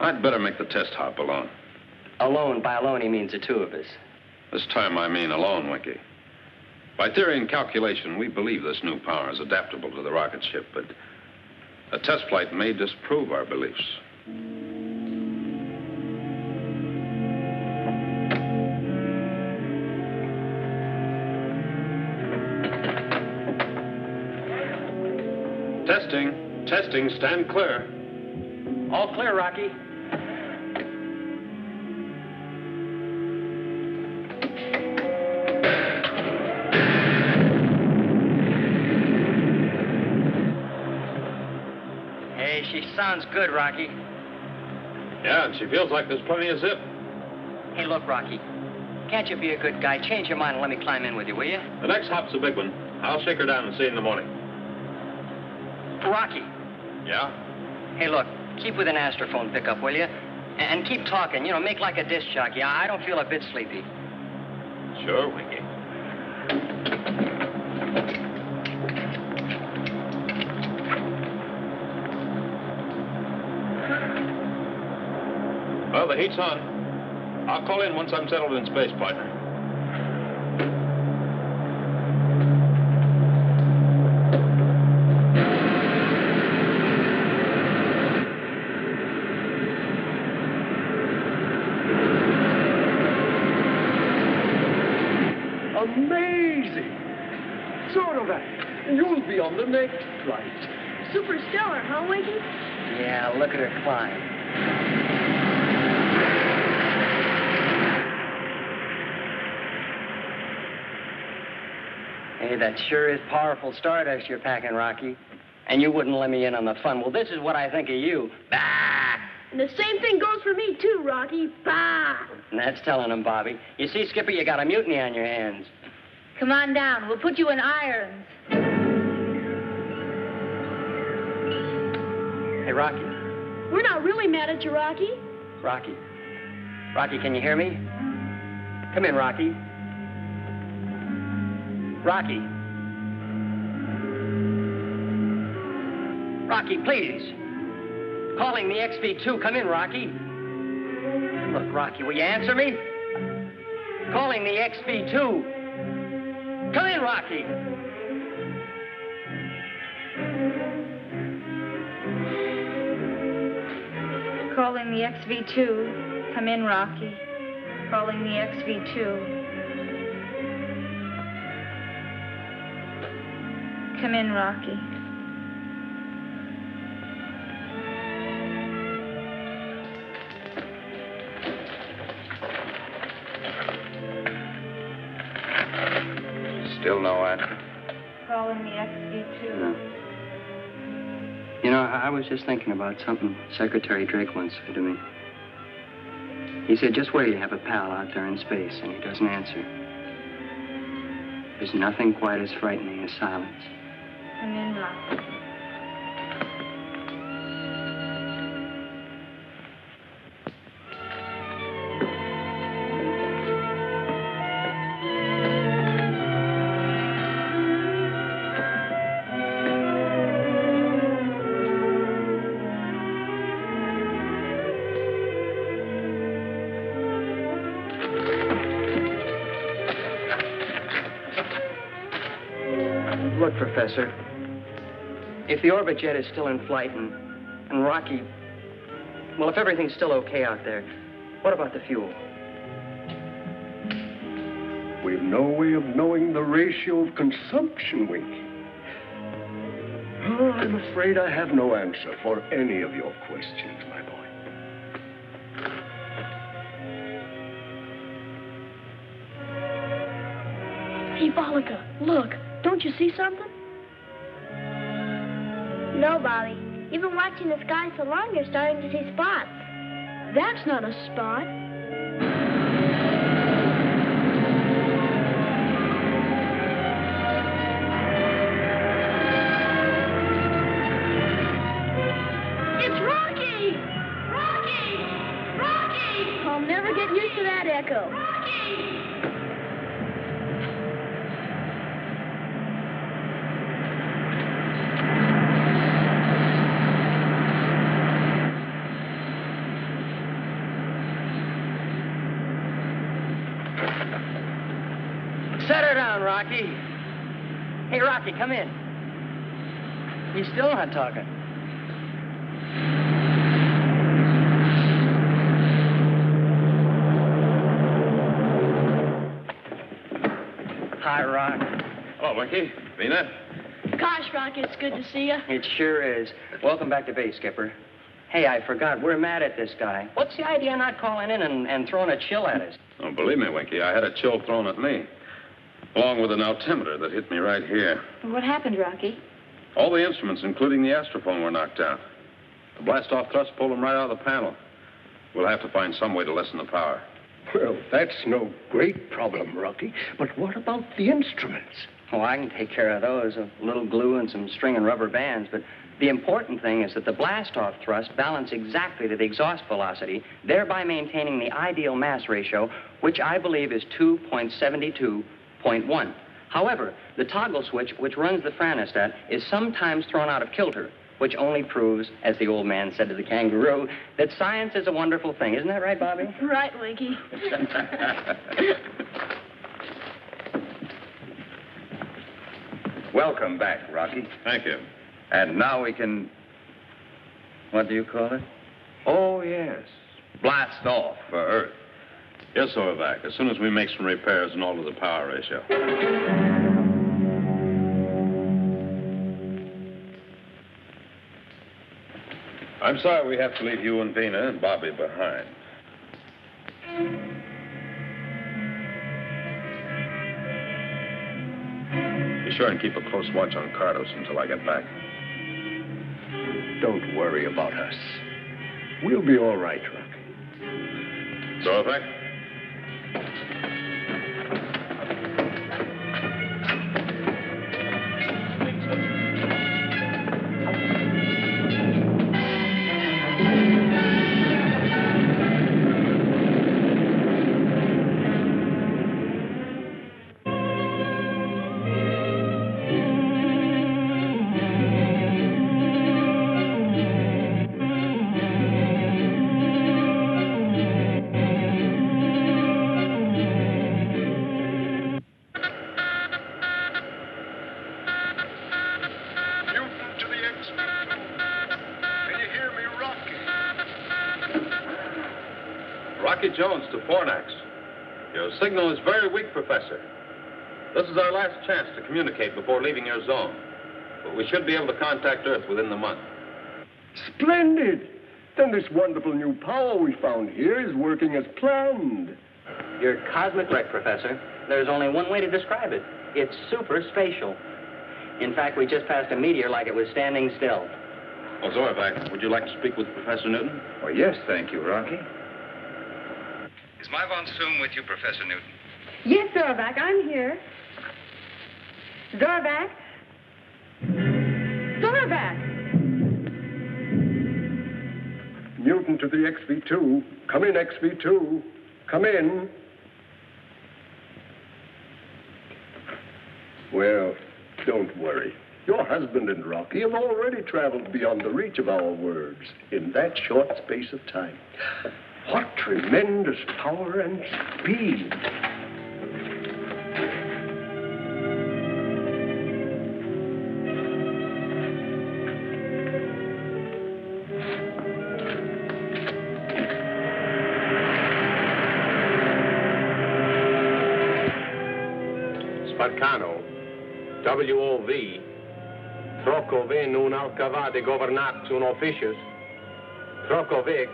I'd better make the test hop alone. Alone? By alone, he means the two of us. This time I mean alone, Winky. By theory and calculation, we believe this new power is adaptable to the rocket ship, but a test flight may disprove our beliefs. Testing, stand clear. All clear, Rocky. Hey, she sounds good, Rocky. Yeah, and she feels like there's plenty of zip. Hey, look, Rocky. Can't you be a good guy? Change your mind and let me climb in with you, will you? The next hop's a big one. I'll shake her down and see you in the morning. Rocky. Yeah? Hey, look, keep with an astrophone pickup, will you? And keep talking, you know, make like a disc jockey. I don't feel a bit sleepy. Sure, Winky. Well, the heat's on. I'll call in once I'm settled in space, partner. Amazing! Zorovac, you'll be on the next flight. Superstellar, huh, Winky? Yeah, look at her climb. Hey, that sure is powerful stardust you're packing, Rocky. And you wouldn't let me in on the fun. Well, this is what I think of you. Bah! And the same thing goes for me, too, Rocky. Bah! And that's telling him, Bobby. You see, Skipper, you got a mutiny on your hands. Come on down. We'll put you in irons. Hey, Rocky. We're not really mad at you, Rocky. Rocky. Rocky, can you hear me? Come in, Rocky. Rocky. Rocky, please. Calling the XV2. Come in, Rocky. Look, Rocky, will you answer me? Calling the XV2. Come in, Rocky. Calling the XV2. Come in, Rocky. Calling the XV2. Come in, Rocky. Still no answer? Calling the XV2. No. You know, I was just thinking about something Secretary Drake once said to me. He said, just where you have a pal out there in space and he doesn't answer. There's nothing quite as frightening as silence. Come in, Rocky. Look, Professor, if the orbit jet is still in flight and Rocky, well, if everything's still okay out there, what about the fuel? We've no way of knowing the ratio of consumption, Winky. Oh, I'm afraid I have no answer for any of your questions, my boy. Hey, Bollica, look. Don't you see something? No, Bobby. You've been watching the sky so long, you're starting to see spots. That's not a spot. It's Rocky! Rocky! Rocky! I'll never get used to that echo. Rocky! Set her down, Rocky. Hey, Rocky, come in. He's still not talking. Hi, Rock. Hello, Winky. Vina? Gosh, Rocky, it's good to see you. It sure is. Welcome back to base, Skipper. Hey, I forgot. We're mad at this guy. What's the idea of not calling in and throwing a chill at us? Oh, believe me, Winky, I had a chill thrown at me, along with an altimeter that hit me right here. What happened, Rocky? All the instruments, including the astrophone, were knocked out. The blast-off thrust pulled them right out of the panel. We'll have to find some way to lessen the power. Well, that's no great problem, Rocky. But what about the instruments? Oh, I can take care of those. A little glue and some string and rubber bands. But the important thing is that the blast-off thrust balance exactly to the exhaust velocity, thereby maintaining the ideal mass ratio, which I believe is 2.72.1. However, the toggle switch, which runs the franostat, is sometimes thrown out of kilter, which only proves, as the old man said to the kangaroo, that science is a wonderful thing. Isn't that right, Bobby? Right, Winky. Welcome back, Rocky. Thank you. And now we can... What do you call it? Oh, yes. Blast off for Earth. Yes, Overback, as soon as we make some repairs and alter the power ratio. I'm sorry we have to leave you and Vina and Bobby behind. Be sure and keep a close watch on Cardos until I get back. Don't worry about us. We'll be all right, Rocky. So, Overback? Rocky Jones to Fornax. Your signal is very weak, Professor. This is our last chance to communicate before leaving your zone. But we should be able to contact Earth within the month. Splendid! Then this wonderful new power we found here is working as planned. You're cosmic right, Professor. There's only one way to describe it. It's super spatial. In fact, we just passed a meteor like it was standing still. Oh, Zorovak, would you like to speak with Professor Newton? Oh, yes, thank you, Rocky. Is my von Zoom with you, Professor Newton? Yes, Zorovak, I'm here. Zorovak? Zorovak! Newton to the XV2. Come in, XV2. Come in. Well, don't worry. Your husband and Rocky have already traveled beyond the reach of our words in that short space of time. What tremendous power and speed. Sparcano, WOV, Trocoven un alcavade governat un officius, Trocovic.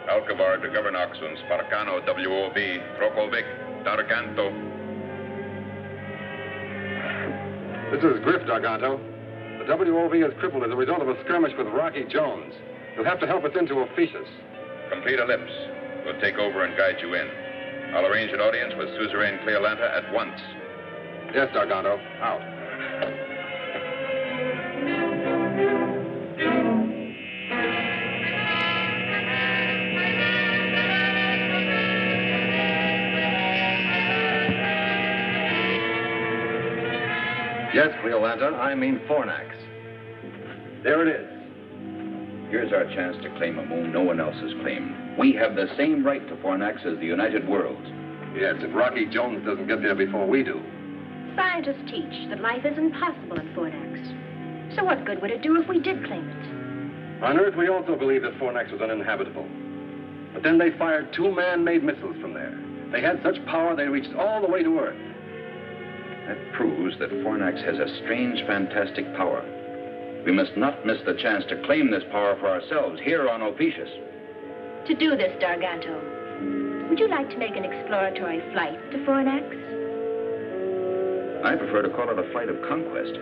Alcavar de Governox un Sparcano WOB, Trocovic, Darganto. This is Griff, Darganto. The WOV is crippled as a result of a skirmish with Rocky Jones. You'll have to help us into Officius. Complete ellipse. We'll take over and guide you in. I'll arrange an audience with Suzerain Cleolanta at once. Yes, Darganto. Out. Yes, Cleolanta, I mean Fornax. There it is. Here's our chance to claim a moon no one else has claimed. We have the same right to Fornax as the United Worlds. Yes, if Rocky Jones doesn't get there before we do. Scientists teach that life is impossible in Fornax. So what good would it do if we did claim it? On Earth, we also believe that Fornax was uninhabitable. But then they fired 2 man-made missiles from there. They had such power they reached all the way to Earth. That proves that Fornax has a strange, fantastic power. We must not miss the chance to claim this power for ourselves here on Ophiuchus. To do this, Darganto, would you like to make an exploratory flight to Fornax? I prefer to call it a flight of conquest.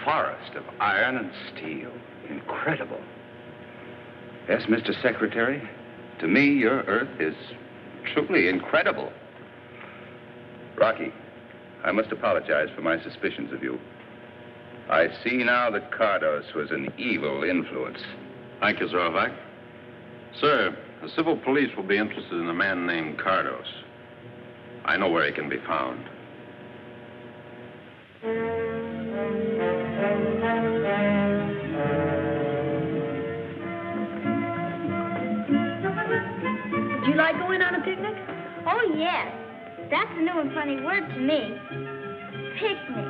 Forest of iron and steel. Incredible. Yes, Mr. Secretary, to me, your Earth is truly incredible. Rocky, I must apologize for my suspicions of you. I see now that Cardos was an evil influence. Thank you, Zorovak. Sir, the civil police will be interested in a man named Cardos. I know where he can be found. Do you like going on a picnic? Oh, yes. That's a new and funny word to me. Picnic.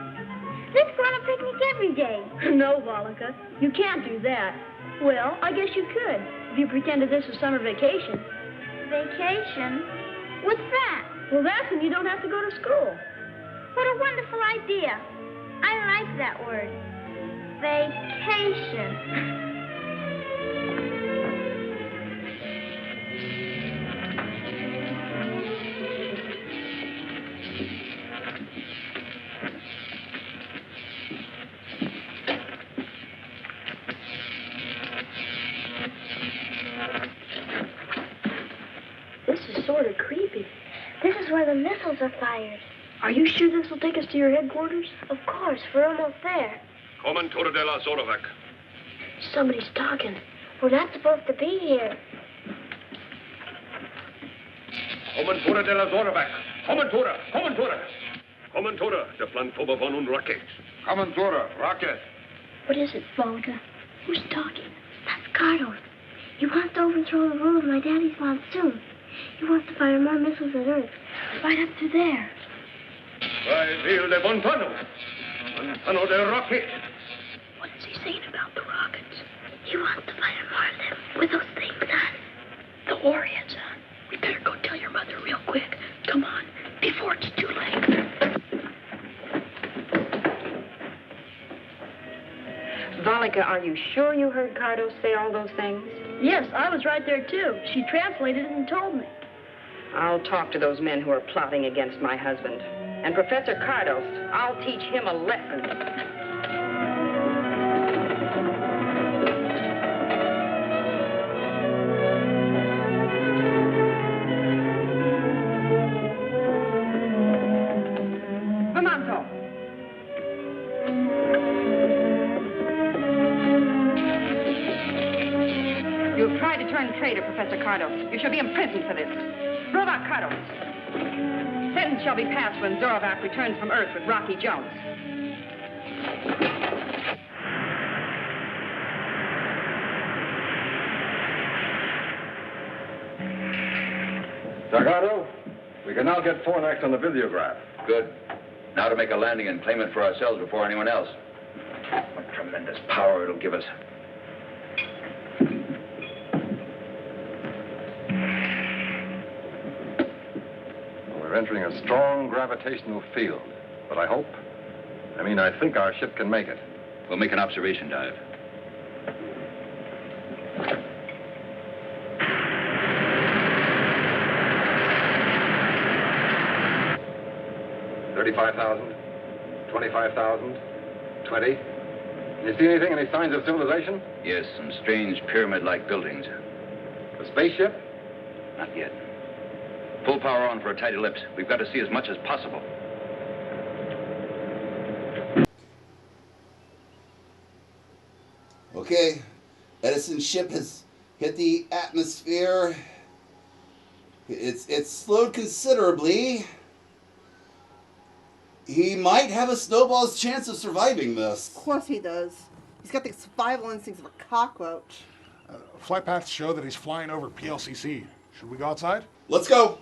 Let's go on a picnic every day. No, Volika, you can't do that. Well, I guess you could, if you pretended this was summer vacation. Vacation? What's that? Well, that's when you don't have to go to school. What a wonderful idea. I like that word. Vacation. This is sort of creepy. This is where the missiles are fired. Are you sure this will take us to your headquarters? Of course, we're almost there. Comandante de la Zorovac. Somebody's talking. We're not supposed to be here. Comandante de la Zorovac. Comandante. Comandante de Plantoba von und Rocket. Comandante, Rocket. What is it, Volga? Who's talking? That's Cardos. He wants to overthrow the rule of my daddy's monsoon. He wants to fire more missiles at Earth. Right up to there. By Ville de Montano. Montano de Rocket. What is he saying about the rockets? He wants to fire more of them with those things on. The warheads on. We better go tell your mother real quick. Come on, before it's too late. Valika, are you sure you heard Cardos say all those things? Yes, I was right there, too. She translated it and told me. I'll talk to those men who are plotting against my husband. And Professor Cardos, I'll teach him a lesson. You have tried to turn traitor, Professor Cardos. You shall be imprisoned for this. Zorovac Cardos. Sentence shall be passed when Zorovac returns from Earth with Rocky Jones. Gargano, we can now get Fornax on the videograph. Good. Now to make a landing and claim it for ourselves before anyone else. What tremendous power it'll give us. We're entering a strong gravitational field, but I think our ship can make it. We'll make an observation dive. $35,000, $25,000, $20,000. You see anything? Any signs of civilization? Yes, some strange pyramid-like buildings. A spaceship? Not yet. Full power on for a tight ellipse. We've got to see as much as possible. Okay, Edison's ship has hit the atmosphere. It's slowed considerably. He might have a snowball's chance of surviving this. Of course he does. He's got the survival instincts of a cockroach. Flight paths show that he's flying over PLCC. Should we go outside? Let's go.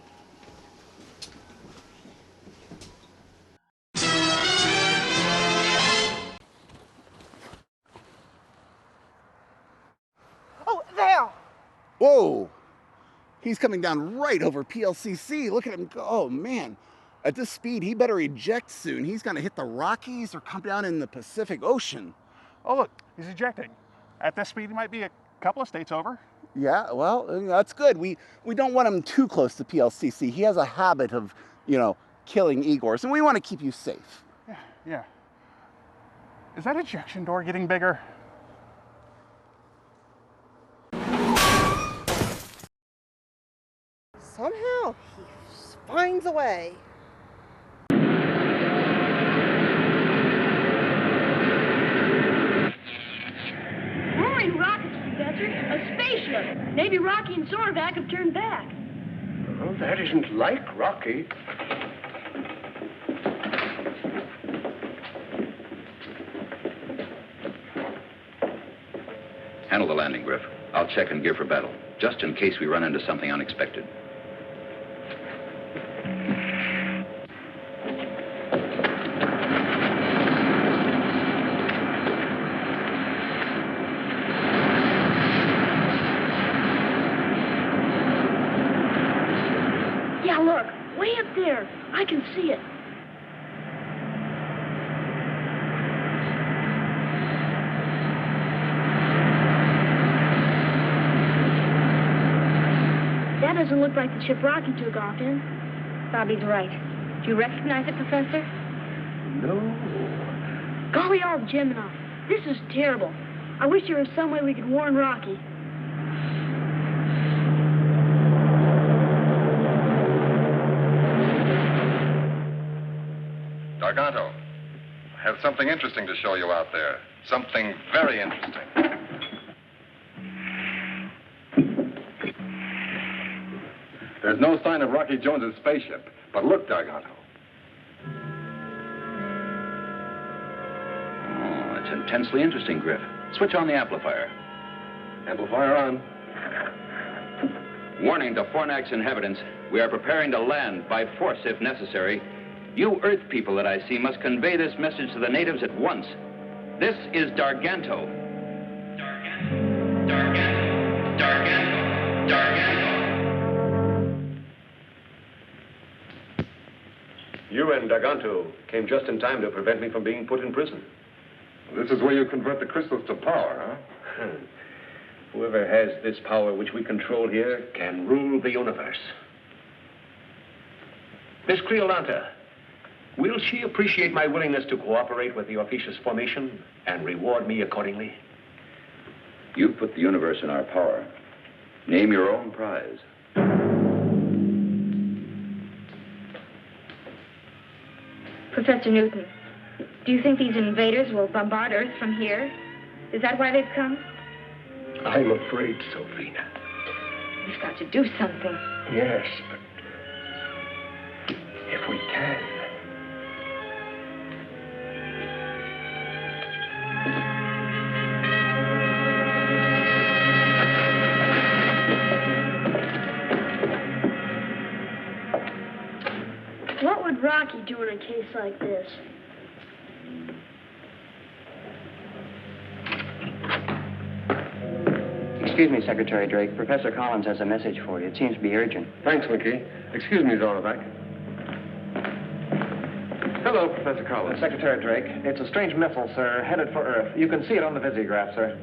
Oh, there! Whoa! He's coming down right over PLCC. Look at him go. Oh, man. At this speed, he better eject soon. He's going to hit the Rockies or come down in the Pacific Ocean. Oh, look, he's ejecting. At this speed, he might be a couple of states over. Yeah, well, that's good. We don't want him too close to PLCC. He has a habit of, killing Igors, and we want to keep you safe. Yeah. Is that ejection door getting bigger? Somehow, he finds a way. Roaring rockets, Professor. A spaceship. Maybe Rocky and Zorovac have turned back. Well, that isn't like Rocky. Handle the landing, Griff. I'll check and gear for battle, just in case we run into something unexpected. Yeah, look. Way up there. I can see it. That doesn't look like the ship Rocky took off in. Bobby's right. Do you recognize it, Professor? No. Golly all Gemini. This is terrible. I wish there was some way we could warn Rocky. Gargano, I have something interesting to show you out there. Something very interesting. There's no sign of Rocky Jones's spaceship, but look, Gargano. Oh, it's intensely interesting, Griff. Switch on the amplifier. Amplifier on. Warning to Fornax inhabitants, we are preparing to land by force if necessary. You Earth people that I see must convey this message to the natives at once. This is Darganto. Darganto. You and Darganto came just in time to prevent me from being put in prison. This is where you convert the crystals to power, huh? Whoever has this power which we control here can rule the universe. Miss Creolanta, will she appreciate my willingness to cooperate with the Orpheus formation and reward me accordingly? You put the universe in our power. Name your own prize. Professor Newton, do you think these invaders will bombard Earth from here? Is that why they've come? I'm afraid so, Vina. We've got to do something. Yes, but if we can. What would Rocky do in a case like this? Excuse me, Secretary Drake. Professor Collins has a message for you. It seems to be urgent. Thanks, Mickey. Excuse me, Zorovac. Hello, Professor Collins. Secretary Drake, it's a strange missile, sir, headed for Earth. You can see it on the visiograph, sir.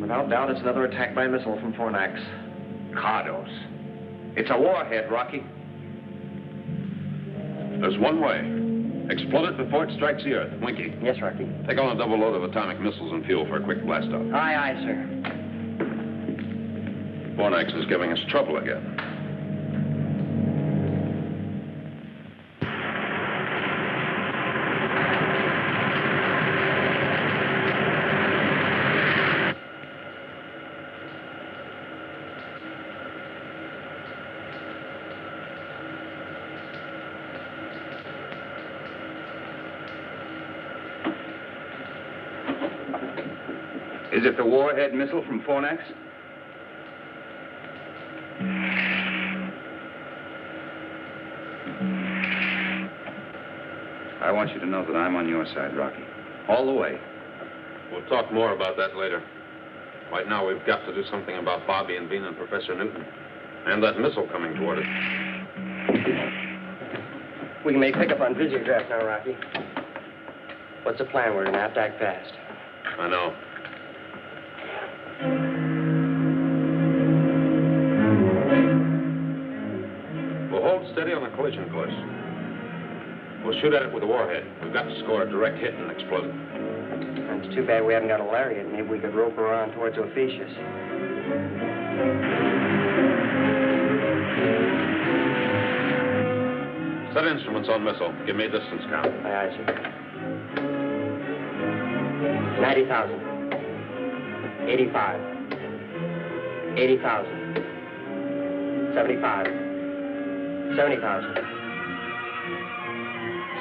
Without doubt, it's another attack by missile from Fornax. Cardos. It's a warhead, Rocky. There's one way. Explode it before it strikes the Earth. Winky. Yes, Rocky. Take on a double load of atomic missiles and fuel for a quick blast-off. Aye, aye, sir. Fornax is giving us trouble again. Is it the warhead missile from Fornax? I want you to know that I'm on your side, Rocky. All the way. We'll talk more about that later. Right now, we've got to do something about Bobby and Bean and Professor Newton. And that missile coming toward us. We can make pickup on visiograph now, Rocky. What's the plan? We're going to have to act fast. I know. We'll hold steady on the collision course. We'll shoot at it with a warhead. We've got to score a direct hit and explode it. It's too bad we haven't got a lariat. Maybe we could rope around towards Ophiuchus. Set instruments on missile. Give me a distance count. Aye, aye, sir. 90,000. 85. 80,000. 75. 70,000.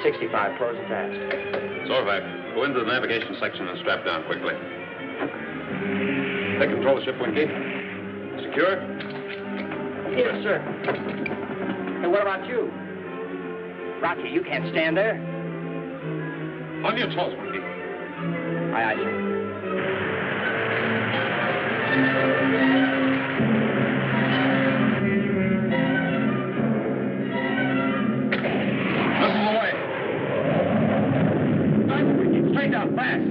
65. Closing fast. Zorvac, go into the navigation section and strap down quickly. Take control of the ship, Winky. Secure? Yes, sir. And what about you? Rocky, you can't stand there. On your toes, Winky. Aye, aye, sir. Missile away. Nice, Winky. Straight down, fast.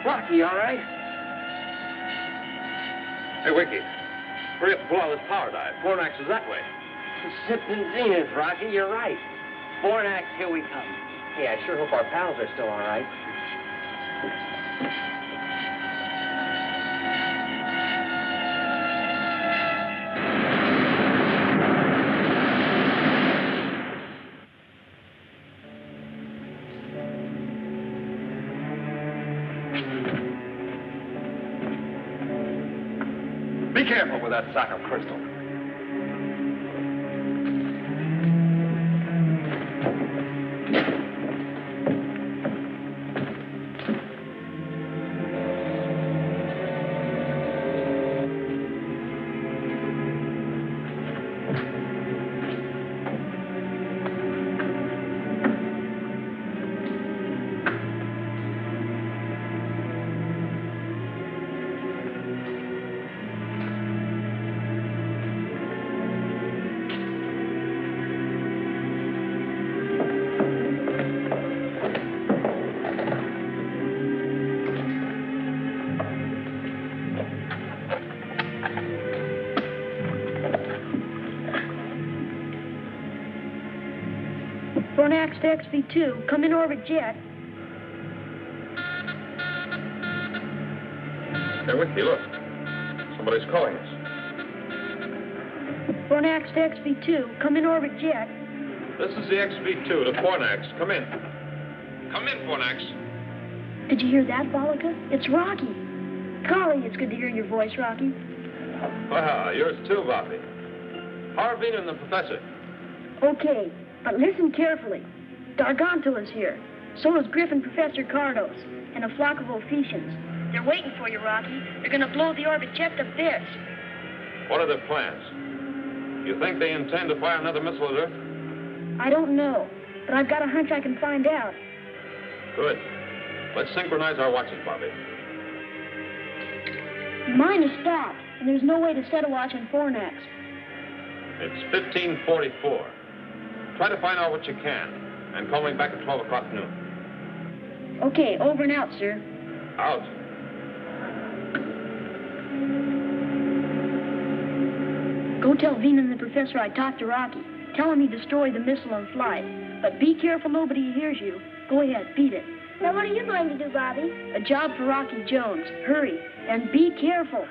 Rocky, you all right? Hey, Winky. Hurry up and pull out this power dive. Fornax is that way. Sipping zenith, Rocky. You're right. Fornax, here we come. Hey, I sure hope our pals are still all right. Be careful with that sack of crystal. Fornax to XV2. Come in orbit jet. They're with you, look. Somebody's calling us. Fornax to XV2. Come in orbit jet. This is the XV2 to Fornax. Come in. Come in, Fornax. Did you hear that, Volika? It's Rocky. Golly, it's good to hear your voice, Rocky. Well, yours too, Bobby. How are Vina and the professor? Okay, but listen carefully. Darganto is here. So is Griff and Professor Cardos, and a flock of Ophicians. They're waiting for you, Rocky. They're gonna blow the orbit jet to bits. What are their plans? You think they intend to fire another missile at Earth? I don't know, but I've got a hunch I can find out. Good. Let's synchronize our watches, Bobby. Mine is stopped, and there's no way to set a watch on Fornax. It's 15:44. Try to find out what you can, and call me back at 12 o'clock noon. Okay, over and out, sir. Out. Go tell Vina and the professor I talked to Rocky. Tell him he destroyed the missile on flight. But be careful nobody hears you. Go ahead, beat it. Now what are you going to do, Bobby? A job for Rocky Jones. Hurry, and be careful.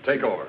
Take over.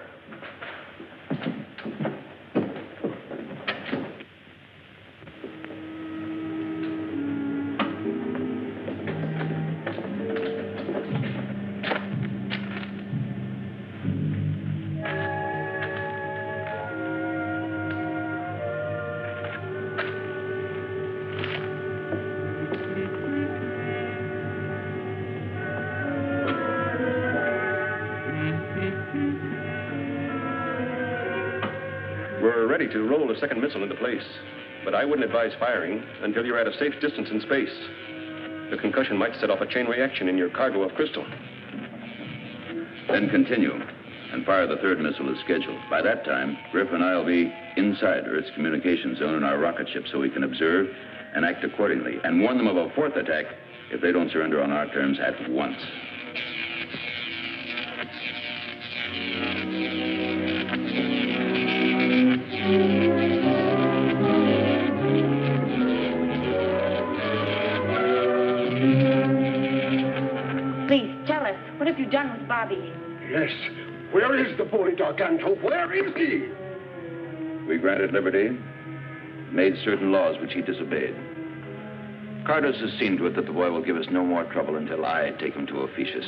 We're ready to roll a second missile into place, but I wouldn't advise firing until you're at a safe distance in space. The concussion might set off a chain reaction in your cargo of crystal. Then continue and fire the third missile as scheduled. By that time, Griff and I will be inside Earth's communication zone in our rocket ship so we can observe and act accordingly and warn them of a fourth attack if they don't surrender on our terms at once. Please, tell us, what have you done with Bobby? Yes. Where is the bully Darganto? Where is he? We granted liberty, made certain laws which he disobeyed. Cardos has seen to it that the boy will give us no more trouble until I take him to Ophiuchus.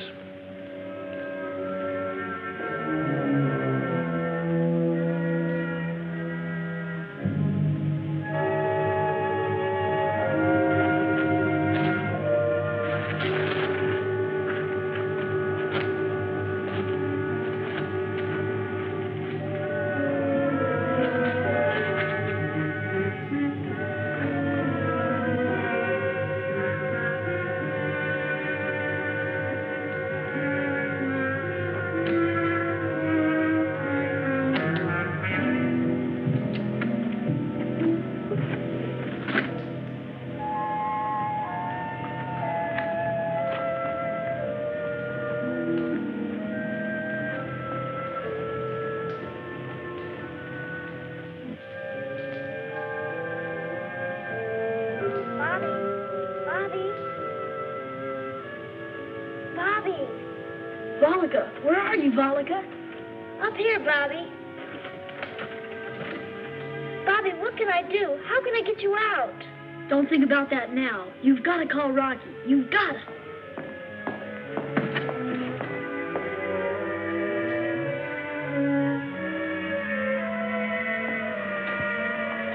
Volika, where are you, Volika? Up here, Bobby. Bobby, what can I do? How can I get you out? Don't think about that now. You've got to call Rocky. You've got to.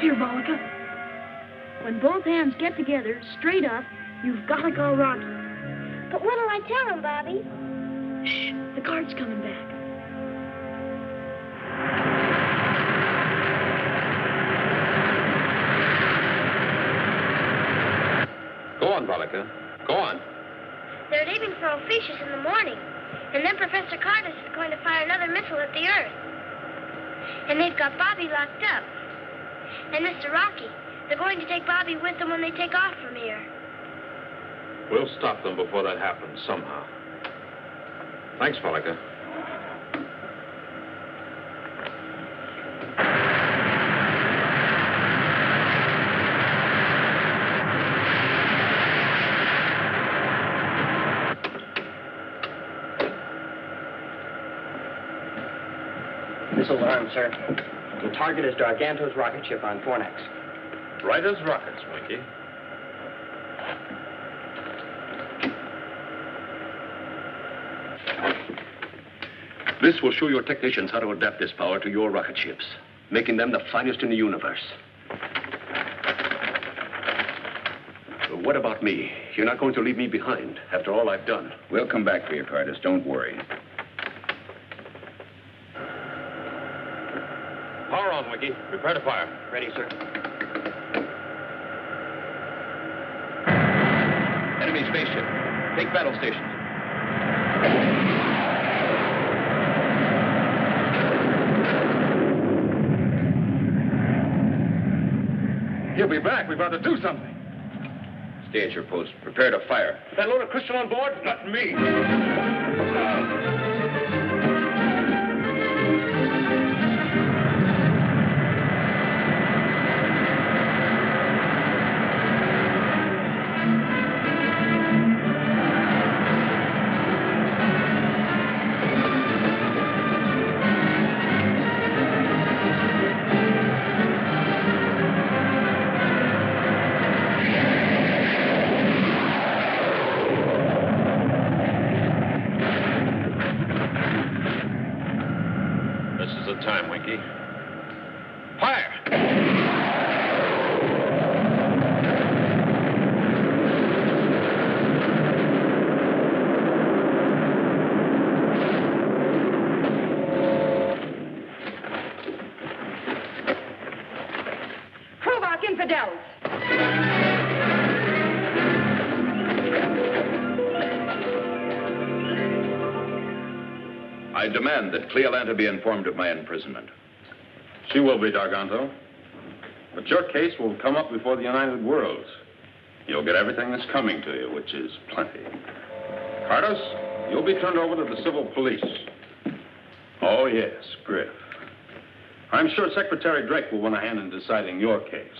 Here, Volika. When both hands get together, straight up, you've got to call Rocky. But what'll I tell him, Bobby? Shh, the guard's coming back. Go on, Volika. Go on. They're leaving for Ophiuchus in the morning. And then Professor Cardus is going to fire another missile at the Earth. And they've got Bobby locked up. And Mr. Rocky, they're going to take Bobby with them when they take off from here. We'll stop them before that happens, somehow. Thanks, Pollica. Missiles armed, sir. The target is Garganto's rocket ship on Fornax. Right as rockets, Winky. This will show your technicians how to adapt this power to your rocket ships, making them the finest in the universe. But what about me? You're not going to leave me behind after all I've done. We'll come back for you, Cardus. Don't worry. Power on, Wiki. Prepare to fire. Ready, sir. Enemy spaceship. Take battle stations. He'll be back. We've got to do something. Stay at your post. Prepare to fire. That load of crystal on board? Not me. Time, Winky. Fire! Kruvok infidels! I demand that Cleolanta be informed of my imprisonment. She will be, Garganto. But your case will come up before the United Worlds. You'll get everything that's coming to you, which is plenty. Cardus, you'll be turned over to the civil police. Oh, yes, Griff. I'm sure Secretary Drake will want a hand in deciding your case.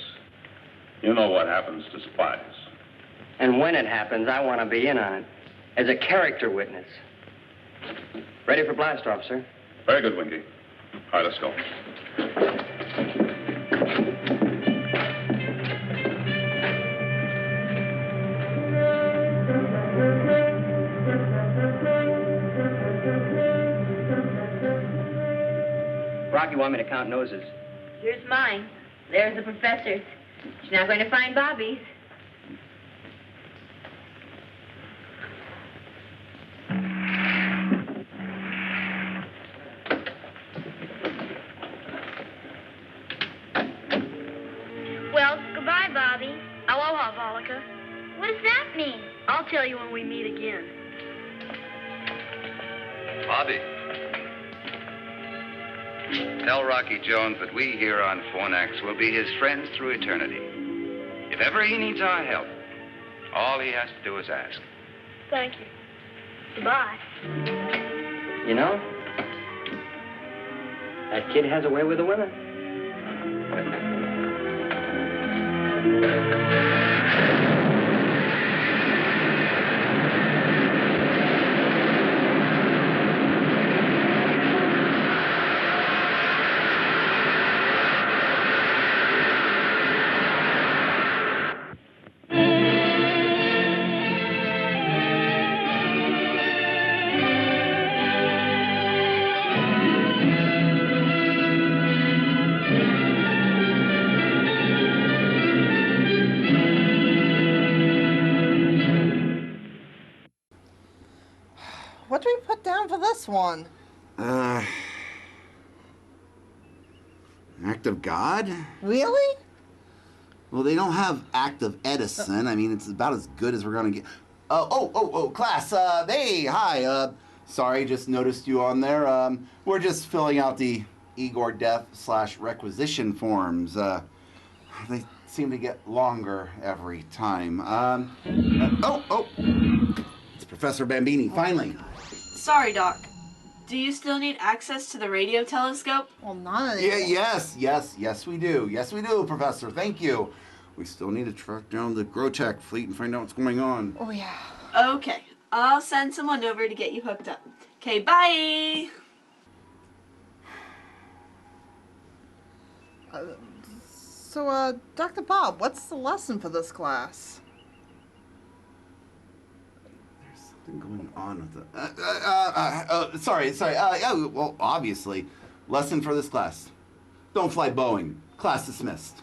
You know what happens to spies. And when it happens, I want to be in on it. As a character witness. Ready for blast off, sir. Very good, Winky. All right, let's go. Rocky, want me to count noses? Here's mine. There's the professor's. She's not going to find Bobby's. Well, goodbye, Bobby. Aloha, Volika. What does that mean? I'll tell you when we meet again. Bobby. Tell Rocky Jones that we here on Fornax will be his friends through eternity. If ever he needs our help, all he has to do is ask. Thank you. Goodbye. You know, that kid has a way with the women. What do we put down for this one? Act of God? Really? Well, they don't have Act of Edison. I mean, it's about as good as we're going to get. Class. Hey, hi. Sorry, just noticed you on there. We're just filling out the Igor death/requisition forms. They seem to get longer every time. It's Professor Bambini, finally. Sorry, Doc. Do you still need access to the radio telescope? Well, not Yeah, yes, we do. Yes, we do, Professor. Thank you. We still need to track down the Grotech fleet and find out what's going on. Oh, yeah. Okay. I'll send someone over to get you hooked up. Okay, bye! So, Dr. Bob, what's the lesson for this class? Something going on with the... Sorry. Well, obviously. Lesson for this class. Don't fly Boeing. Class dismissed.